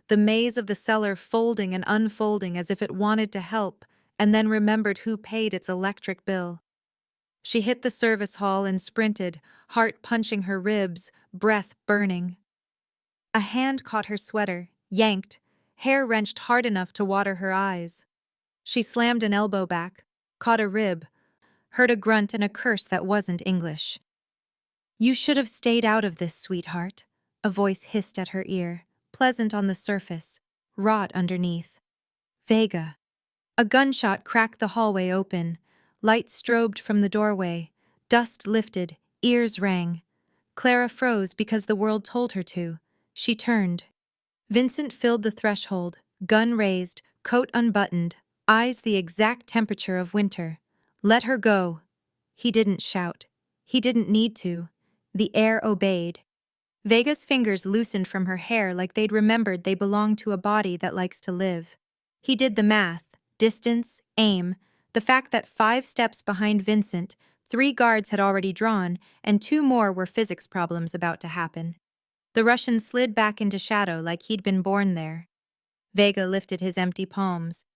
The maze of the cellar folding and unfolding as if it wanted to help, and then remembered who paid its electric bill. She hit the service hall and sprinted, heart punching her ribs, breath burning. A hand caught her sweater, yanked, hair wrenched hard enough to water her eyes. She slammed an elbow back, caught a rib, heard a grunt and a curse that wasn't English. "You should have stayed out of this, sweetheart," a voice hissed at her ear, pleasant on the surface, wrought underneath. Vega. A gunshot cracked the hallway open. Light strobed from the doorway. Dust lifted, ears rang. Clara froze because the world told her to. She turned. Vincent filled the threshold, gun raised, coat unbuttoned, eyes the exact temperature of winter. "Let her go." He didn't shout. He didn't need to. The air obeyed. Vega's fingers loosened from her hair like they'd remembered they belonged to a body that likes to live. He did the math, distance, aim, the fact that 5 steps behind Vincent, 3 guards had already drawn, and 2 more were physics problems about to happen. The Russian slid back into shadow like he'd been born there. Vega lifted his empty palms.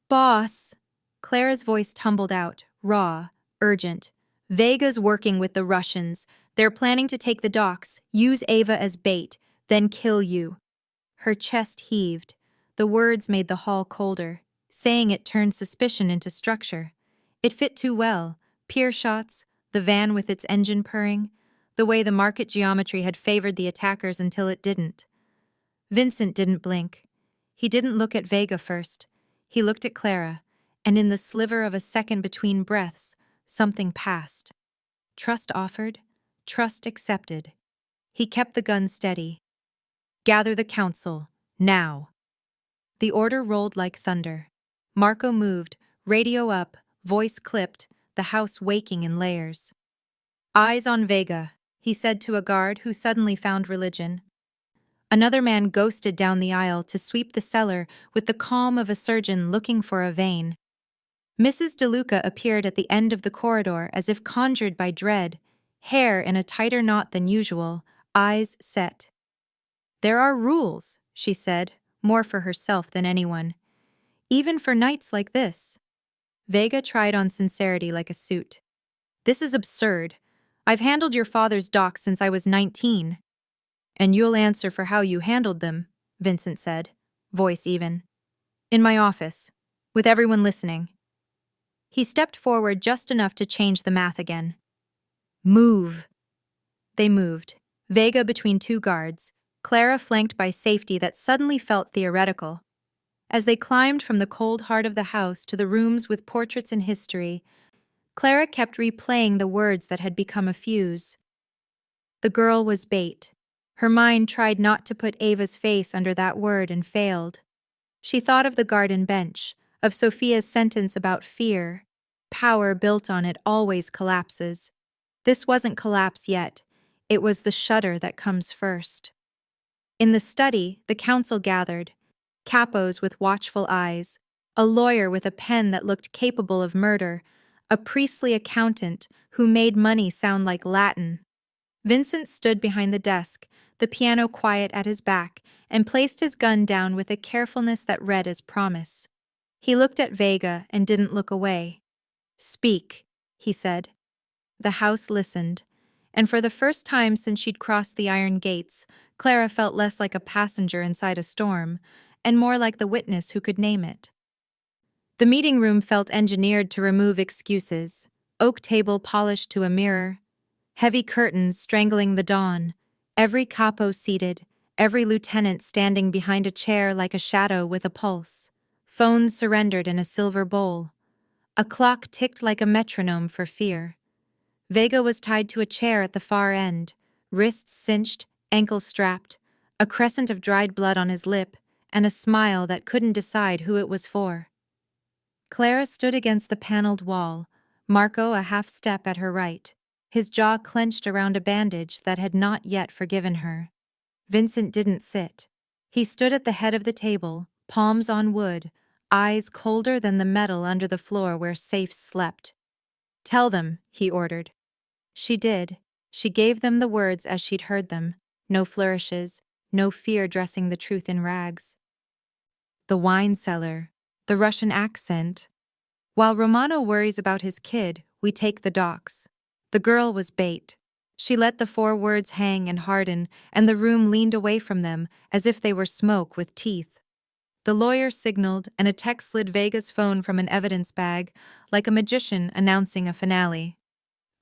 "Boss!" Clara's voice tumbled out, raw, urgent. "Vega's working with the Russians. They're planning to take the docks, use Ava as bait, then kill you." Her chest heaved. The words made the hall colder. Saying it turned suspicion into structure. It fit too well. Pier shots, the van with its engine purring, the way the market geometry had favored the attackers until it didn't. Vincent didn't blink. He didn't look at Vega first. He looked at Clara, and in the sliver of a second between breaths, something passed. Trust offered, trust accepted. He kept the gun steady. "Gather the council, now." The order rolled like thunder. Marco moved, radio up, voice clipped, the house waking in layers. "Eyes on Vega," he said to a guard who suddenly found religion. Another man ghosted down the aisle to sweep the cellar with the calm of a surgeon looking for a vein. Mrs. DeLuca appeared at the end of the corridor as if conjured by dread, hair in a tighter knot than usual, eyes set. "There are rules," she said, more for herself than anyone. "Even for nights like this." Vega tried on sincerity like a suit. "This is absurd. I've handled your father's docks since I was 19. "And you'll answer for how you handled them," Vincent said, voice even. "In my office, with everyone listening." He stepped forward just enough to change the math again. "Move." They moved, Vega between 2 guards, Clara flanked by safety that suddenly felt theoretical. As they climbed from the cold heart of the house to the rooms with portraits and history, Clara kept replaying the words that had become a fuse. The girl was bait. Her mind tried not to put Ava's face under that word and failed. She thought of the garden bench, of Sophia's sentence about fear. Power built on it always collapses. This wasn't collapse yet. It was the shudder that comes first. In the study, the council gathered. Capos with watchful eyes, a lawyer with a pen that looked capable of murder, a priestly accountant who made money sound like Latin. Vincent stood behind the desk, the piano quiet at his back, and placed his gun down with a carefulness that read as promise. He looked at Vega and didn't look away. "Speak," he said. The house listened, and for the first time since she'd crossed the iron gates, Clara felt less like a passenger inside a storm, and more like the witness who could name it. The meeting room felt engineered to remove excuses, oak table polished to a mirror, heavy curtains strangling the dawn, every capo seated, every lieutenant standing behind a chair like a shadow with a pulse, phones surrendered in a silver bowl. A clock ticked like a metronome for fear. Vega was tied to a chair at the far end, wrists cinched, ankles strapped, a crescent of dried blood on his lip, and a smile that couldn't decide who it was for. Clara stood against the paneled wall, Marco a half step at her right, his jaw clenched around a bandage that had not yet forgiven her. Vincent didn't sit. He stood at the head of the table, palms on wood, eyes colder than the metal under the floor where safes slept. "Tell them," he ordered. She did. She gave them the words as she'd heard them. No flourishes, no fear dressing the truth in rags. The wine cellar, the Russian accent. While Romano worries about his kid, we take the docks. The girl was bait. She let the 4 words hang and harden, and the room leaned away from them as if they were smoke with teeth. The lawyer signaled, and a text slid Vega's phone from an evidence bag, like a magician announcing a finale.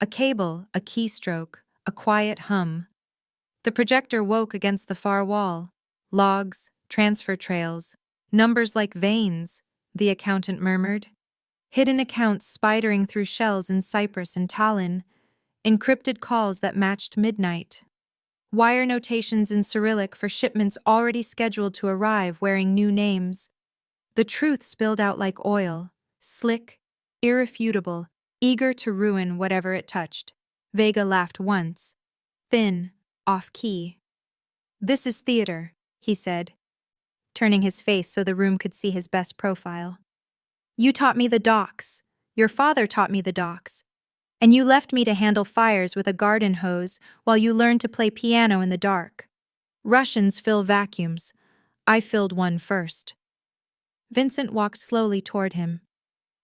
A cable, a keystroke, a quiet hum. The projector woke against the far wall. Logs, transfer trails, numbers like veins, the accountant murmured. Hidden accounts spidering through shells in Cyprus and Tallinn, encrypted calls that matched midnight. Wire notations in Cyrillic for shipments already scheduled to arrive wearing new names. The truth spilled out like oil, slick, irrefutable, eager to ruin whatever it touched. Vega laughed once, thin, off-key. "This is theater," he said, turning his face so the room could see his best profile. "You taught me the docks. Your father taught me the docks. And you left me to handle fires with a garden hose while you learned to play piano in the dark. Russians fill vacuums. I filled one first." Vincent walked slowly toward him.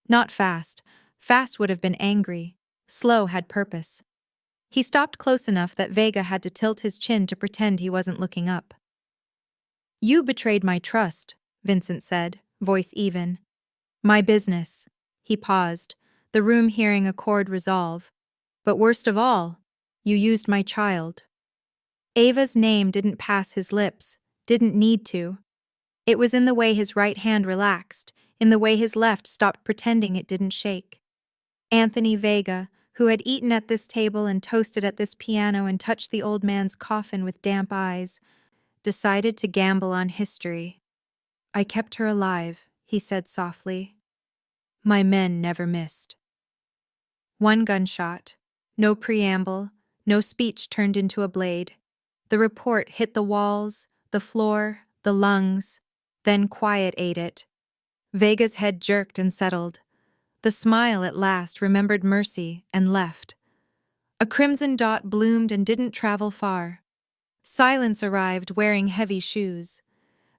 Not fast. Fast would have been angry. Slow had purpose. He stopped close enough that Vega had to tilt his chin to pretend he wasn't looking up. "You betrayed my trust," Vincent said, voice even. "My business." He paused, the room hearing a chord resolve. "But worst of all, you used my child." Ava's name didn't pass his lips, didn't need to. It was in the way his right hand relaxed, in the way his left stopped pretending it didn't shake. Anthony Vega, who had eaten at this table and toasted at this piano and touched the old man's coffin with damp eyes, decided to gamble on history. "I kept her alive," he said softly. "My men never missed." One gunshot. No preamble, no speech turned into a blade. The report hit the walls, the floor, the lungs, then quiet ate it. Vega's head jerked and settled. The smile at last remembered mercy and left. A crimson dot bloomed and didn't travel far. Silence arrived wearing heavy shoes.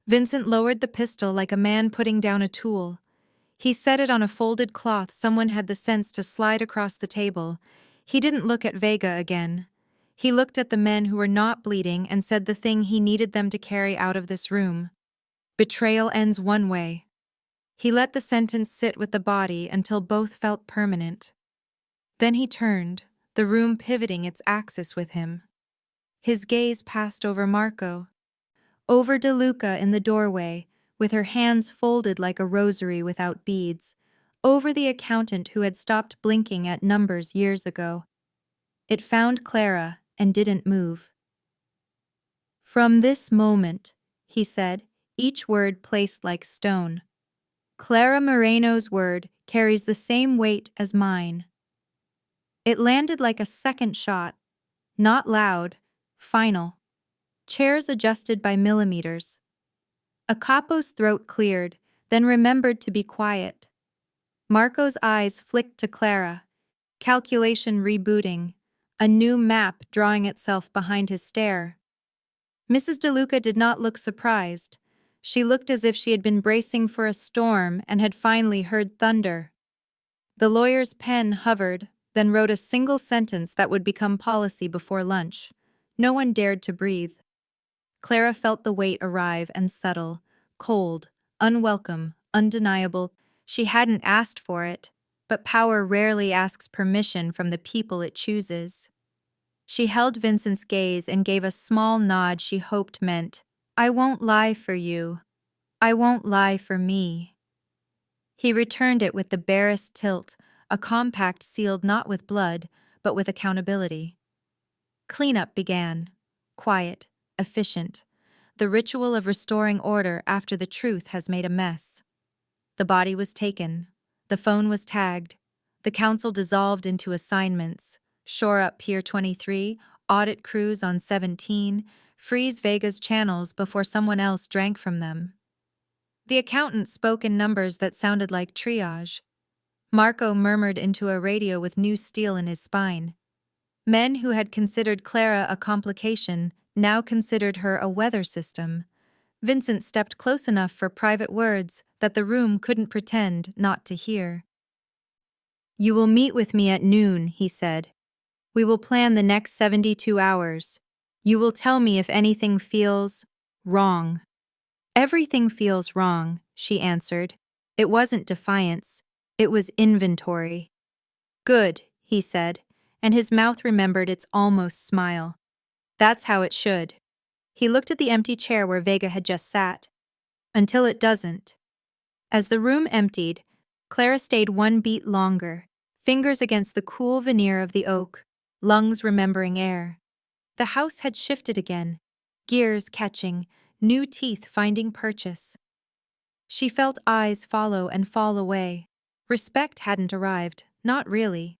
Vincent lowered the pistol like a man putting down a tool. He set it on a folded cloth someone had the sense to slide across the table. He didn't look at Vega again. He looked at the men who were not bleeding and said the thing he needed them to carry out of this room. Betrayal ends one way. He let the sentence sit with the body until both felt permanent. Then he turned, the room pivoting its axis with him. His gaze passed over Marco, over De Luca in the doorway, with her hands folded like a rosary without beads, over the accountant who had stopped blinking at numbers years ago. It found Clara and didn't move. "From this moment," he said, each word placed like stone. "Clara Moreno's word carries the same weight as mine." It landed like a second shot, not loud, final. Chairs adjusted by millimeters. A capo's throat cleared, then remembered to be quiet. Marco's eyes flicked to Clara, calculation rebooting, a new map drawing itself behind his stare. Mrs. DeLuca did not look surprised. She looked as if she had been bracing for a storm and had finally heard thunder. The lawyer's pen hovered, then wrote a single sentence that would become policy before lunch. No one dared to breathe. Clara felt the weight arrive and settle, cold, unwelcome, undeniable. She hadn't asked for it, but power rarely asks permission from the people it chooses. She held Vincent's gaze and gave a small nod she hoped meant, "I won't lie for you. I won't lie for me." He returned it with the barest tilt, a compact sealed not with blood, but with accountability. Cleanup began. Quiet, efficient. The ritual of restoring order after the truth has made a mess. The body was taken. The phone was tagged. The council dissolved into assignments. Shore up Pier 23, audit crews on 17, freeze Vega's channels before someone else drank from them. The accountant spoke in numbers that sounded like triage. Marco murmured into a radio with new steel in his spine. Men who had considered Clara a complication now considered her a weather system. Vincent stepped close enough for private words that the room couldn't pretend not to hear. "You will meet with me at noon," he said. "We will plan the next 72 hours. You will tell me if anything feels wrong." "Everything feels wrong," she answered. It wasn't defiance. It was inventory. "Good," he said, and his mouth remembered its almost smile. "That's how it should." He looked at the empty chair where Vega had just sat. "Until it doesn't." As the room emptied, Clara stayed one beat longer, fingers against the cool veneer of the oak, lungs remembering air. The house had shifted again, gears catching, new teeth finding purchase. She felt eyes follow and fall away. Respect hadn't arrived, not really.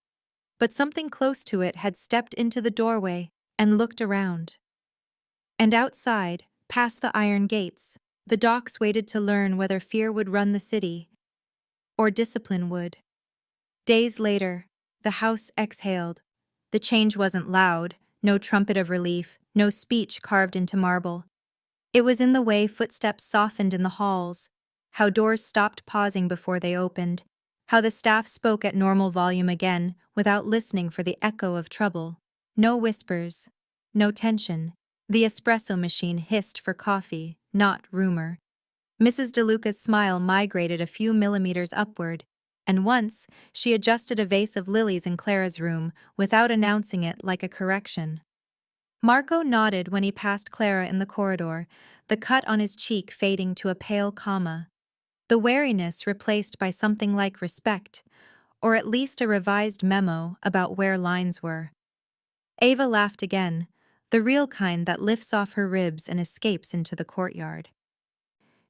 But something close to it had stepped into the doorway and looked around. And outside, past the iron gates, the docks waited to learn whether fear would run the city or discipline would. Days later, the house exhaled. The change wasn't loud, no trumpet of relief, no speech carved into marble. It was in the way footsteps softened in the halls, how doors stopped pausing before they opened, how the staff spoke at normal volume again without listening for the echo of trouble. No whispers, no tension. The espresso machine hissed for coffee, not rumor. Mrs. DeLuca's smile migrated a few millimeters upward, and once she adjusted a vase of lilies in Clara's room without announcing it like a correction. Marco nodded when he passed Clara in the corridor, the cut on his cheek fading to a pale comma. The wariness replaced by something like respect, or at least a revised memo about where lines were. Ava laughed again, the real kind that lifts off her ribs and escapes into the courtyard.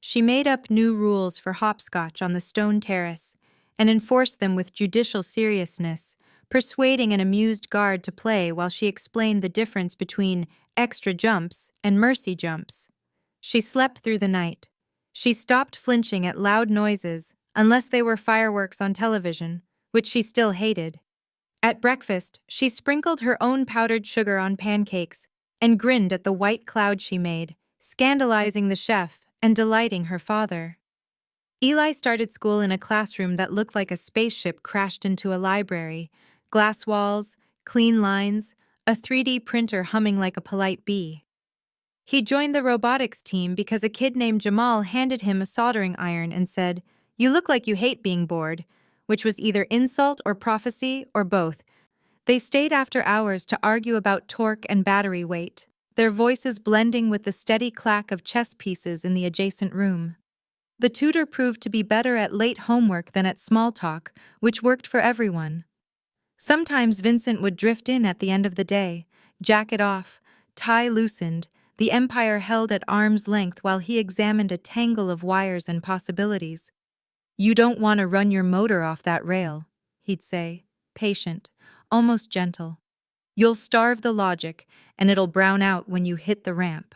She made up new rules for hopscotch on the stone terrace and enforced them with judicial seriousness, persuading an amused guard to play while she explained the difference between extra jumps and mercy jumps. She slept through the night. She stopped flinching at loud noises, unless they were fireworks on television, which she still hated. At breakfast, she sprinkled her own powdered sugar on pancakes and grinned at the white cloud she made, scandalizing the chef and delighting her father. Eli started school in a classroom that looked like a spaceship crashed into a library, glass walls, clean lines, a 3D printer humming like a polite bee. He joined the robotics team because a kid named Jamal handed him a soldering iron and said, "You look like you hate being bored," which was either insult or prophecy or both. They stayed after hours to argue about torque and battery weight, their voices blending with the steady clack of chess pieces in the adjacent room. The tutor proved to be better at late homework than at small talk, which worked for everyone. Sometimes Vincent would drift in at the end of the day, jacket off, tie loosened, the empire held at arm's length while he examined a tangle of wires and possibilities. "You don't want to run your motor off that rail," he'd say, patient, almost gentle. "You'll starve the logic, and it'll brown out when you hit the ramp."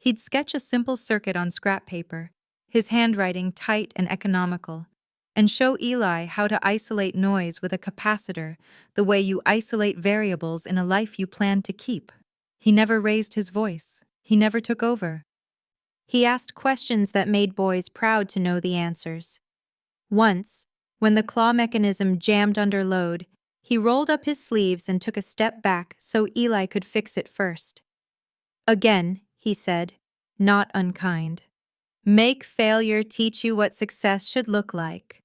He'd sketch a simple circuit on scrap paper, his handwriting tight and economical, and show Eli how to isolate noise with a capacitor, the way you isolate variables in a life you plan to keep. He never raised his voice. He never took over. He asked questions that made boys proud to know the answers. Once, when the claw mechanism jammed under load, he rolled up his sleeves and took a step back so Eli could fix it first. Again, he said, not unkind. Make failure teach you what success should look like.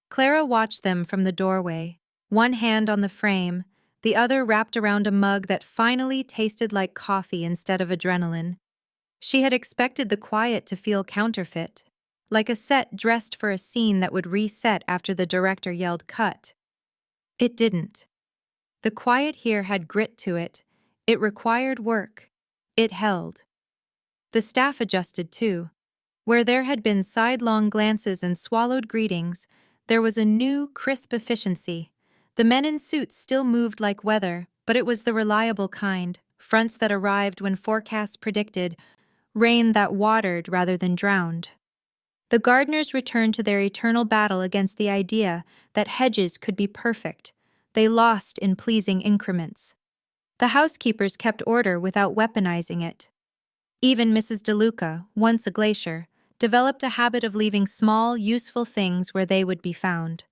Clara watched them from the doorway, one hand on the frame, the other wrapped around a mug that finally tasted like coffee instead of adrenaline. She had expected the quiet to feel counterfeit, like a set dressed for a scene that would reset after the director yelled cut. It didn't. The quiet here had grit to it. It required work. It held. The staff adjusted too. Where there had been sidelong glances and swallowed greetings, there was a new, crisp efficiency. The men in suits still moved like weather, but it was the reliable kind, fronts that arrived when forecasts predicted, rain that watered rather than drowned. The gardeners returned to their eternal battle against the idea that hedges could be perfect. They lost in pleasing increments. The housekeepers kept order without weaponizing it. Even Mrs. DeLuca, once a glacier, developed a habit of leaving small, useful things where they would be found.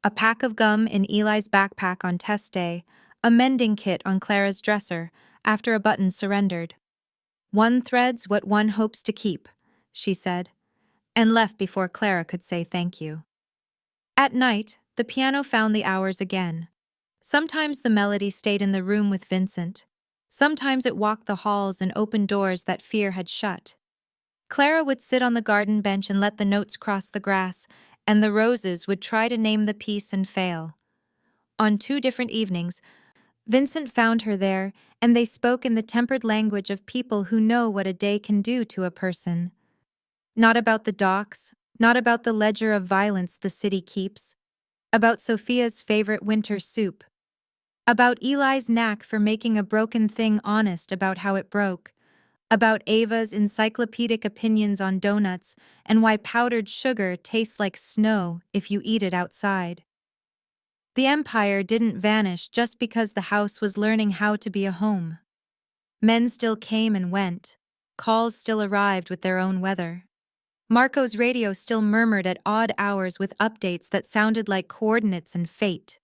A pack of gum in Eli's backpack on test day, a mending kit on Clara's dresser after a button surrendered. One thread's what one hopes to keep, she said, and left before Clara could say thank you. At night, the piano found the hours again. Sometimes the melody stayed in the room with Vincent. Sometimes it walked the halls and opened doors that fear had shut. Clara would sit on the garden bench and let the notes cross the grass, and the roses would try to name the piece and fail. On 2 different evenings, Vincent found her there, and they spoke in the tempered language of people who know what a day can do to a person. Not about the docks, not about the ledger of violence the city keeps, about Sophia's favorite winter soup, about Eli's knack for making a broken thing honest about how it broke, about Ava's encyclopedic opinions on donuts and why powdered sugar tastes like snow if you eat it outside. The empire didn't vanish just because the house was learning how to be a home. Men still came and went. Calls still arrived with their own weather. Marco's radio still murmured at odd hours with updates that sounded like coordinates and fate.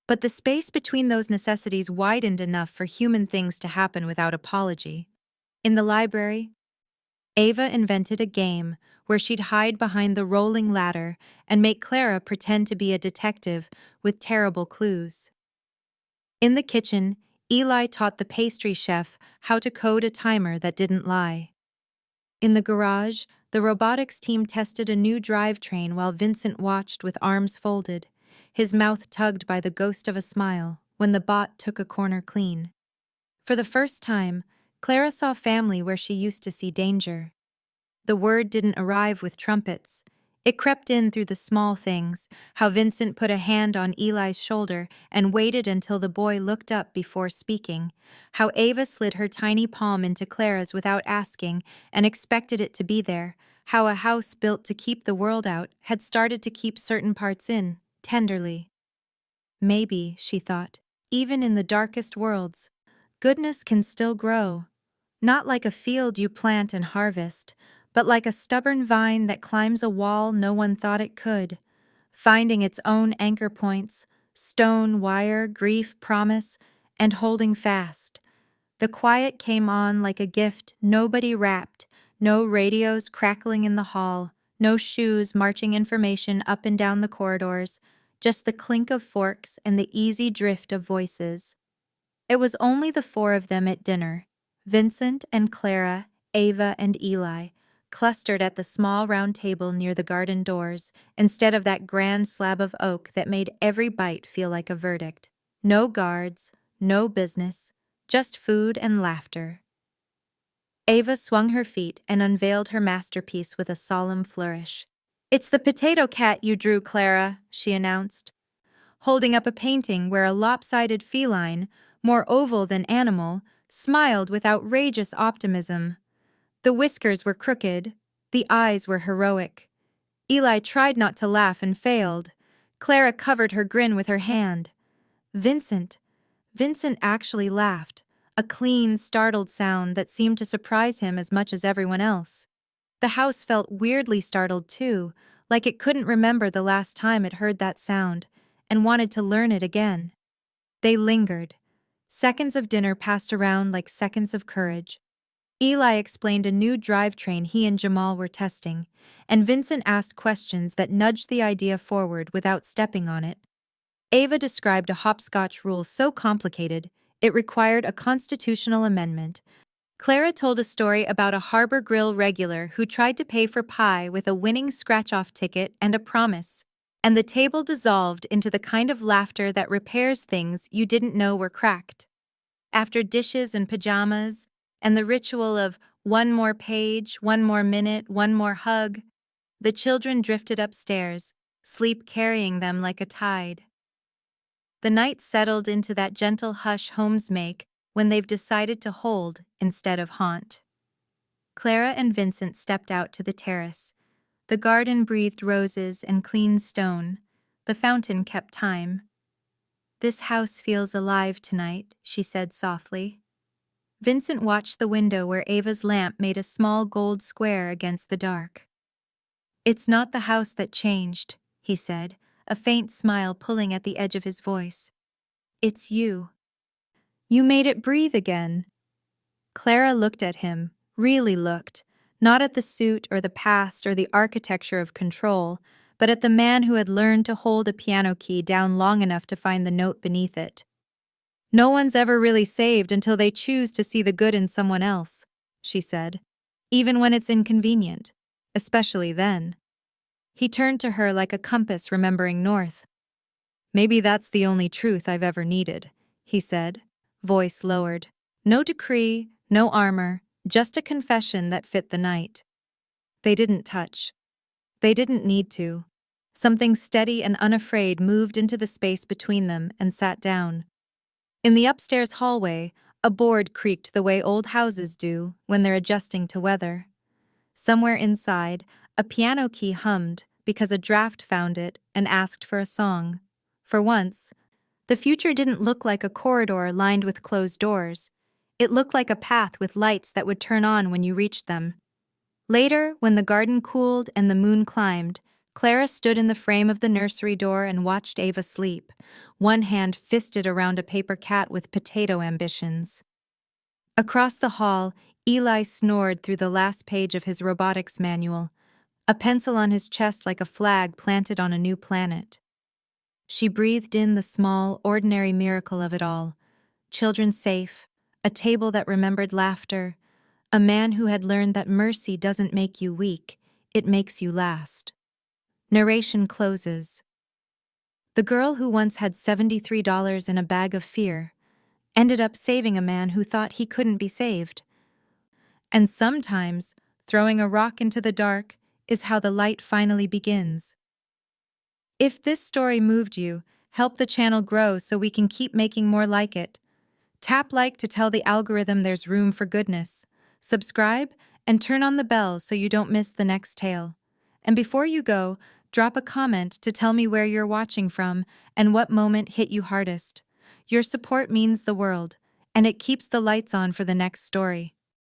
But the space between those necessities widened enough for human things to happen without apology. In the library, Ava invented a game where she'd hide behind the rolling ladder and make Clara pretend to be a detective with terrible clues. In the kitchen, Eli taught the pastry chef how to code a timer that didn't lie. In the garage, the robotics team tested a new drivetrain while Vincent watched with arms folded, his mouth tugged by the ghost of a smile when the bot took a corner clean. For the first time, Clara saw family where she used to see danger. The word didn't arrive with trumpets. It crept in through the small things, how Vincent put a hand on Eli's shoulder and waited until the boy looked up before speaking, how Ava slid her tiny palm into Clara's without asking and expected it to be there, how a house built to keep the world out had started to keep certain parts in, tenderly. Maybe, she thought, even in the darkest worlds, goodness can still grow. Not like a field you plant and harvest, but like a stubborn vine that climbs a wall no one thought it could, finding its own anchor points, stone, wire, grief, promise, and holding fast. The quiet came on like a gift nobody wrapped, no radios crackling in the hall, no shoes marching information up and down the corridors, just the clink of forks and the easy drift of voices. It was only the 4 of them at dinner, Vincent and Clara, Ava and Eli, clustered at the small round table near the garden doors, instead of that grand slab of oak that made every bite feel like a verdict. No guards, no business, just food and laughter. Ava swung her feet and unveiled her masterpiece with a solemn flourish. "It's the potato cat you drew, Clara," she announced, holding up a painting where a lopsided feline, more oval than animal, smiled with outrageous optimism. The whiskers were crooked, the eyes were heroic. Eli tried not to laugh and failed. Clara covered her grin with her hand. Vincent. Vincent actually laughed, a clean, startled sound that seemed to surprise him as much as everyone else. The house felt weirdly startled too, like it couldn't remember the last time it heard that sound, and wanted to learn it again. They lingered. Seconds of dinner passed around like seconds of courage. Eli explained a new drivetrain he and Jamal were testing, and Vincent asked questions that nudged the idea forward without stepping on it. Ava described a hopscotch rule so complicated, it required a constitutional amendment. Clara told a story about a Harbor Grill regular who tried to pay for pie with a winning scratch-off ticket and a promise, and the table dissolved into the kind of laughter that repairs things you didn't know were cracked. After dishes and pajamas, and the ritual of one more page, one more minute, one more hug, the children drifted upstairs, sleep carrying them like a tide. The night settled into that gentle hush homes make when they've decided to hold instead of haunt. Clara and Vincent stepped out to the terrace. The garden breathed roses and clean stone. The fountain kept time. "This house feels alive tonight," she said softly. Vincent watched the window where Ava's lamp made a small gold square against the dark. "It's not the house that changed," he said, a faint smile pulling at the edge of his voice. "It's you. You made it breathe again." Clara looked at him, really looked, not at the suit or the past or the architecture of control, but at the man who had learned to hold a piano key down long enough to find the note beneath it. "No one's ever really saved until they choose to see the good in someone else," she said, "even when it's inconvenient, especially then." He turned to her like a compass remembering north. "Maybe that's the only truth I've ever needed," he said, voice lowered. No decree, no armor, just a confession that fit the night. They didn't touch. They didn't need to. Something steady and unafraid moved into the space between them and sat down. In the upstairs hallway, a board creaked the way old houses do when they're adjusting to weather. Somewhere inside, a piano key hummed because a draft found it and asked for a song. For once, the future didn't look like a corridor lined with closed doors. It looked like a path with lights that would turn on when you reached them. Later, when the garden cooled and the moon climbed, Clara stood in the frame of the nursery door and watched Ava sleep, one hand fisted around a paper cat with potato ambitions. Across the hall, Eli snored through the last page of his robotics manual, a pencil on his chest like a flag planted on a new planet. She breathed in the small, ordinary miracle of it all. Children safe, a table that remembered laughter, a man who had learned that mercy doesn't make you weak, it makes you last. Narration closes. The girl who once had $73 in a bag of fear ended up saving a man who thought he couldn't be saved. And sometimes, throwing a rock into the dark is how the light finally begins. If this story moved you, help the channel grow so we can keep making more like it. Tap like to tell the algorithm there's room for goodness. Subscribe and turn on the bell so you don't miss the next tale. And before you go, drop a comment to tell me where you're watching from and what moment hit you hardest. Your support means the world, and it keeps the lights on for the next story.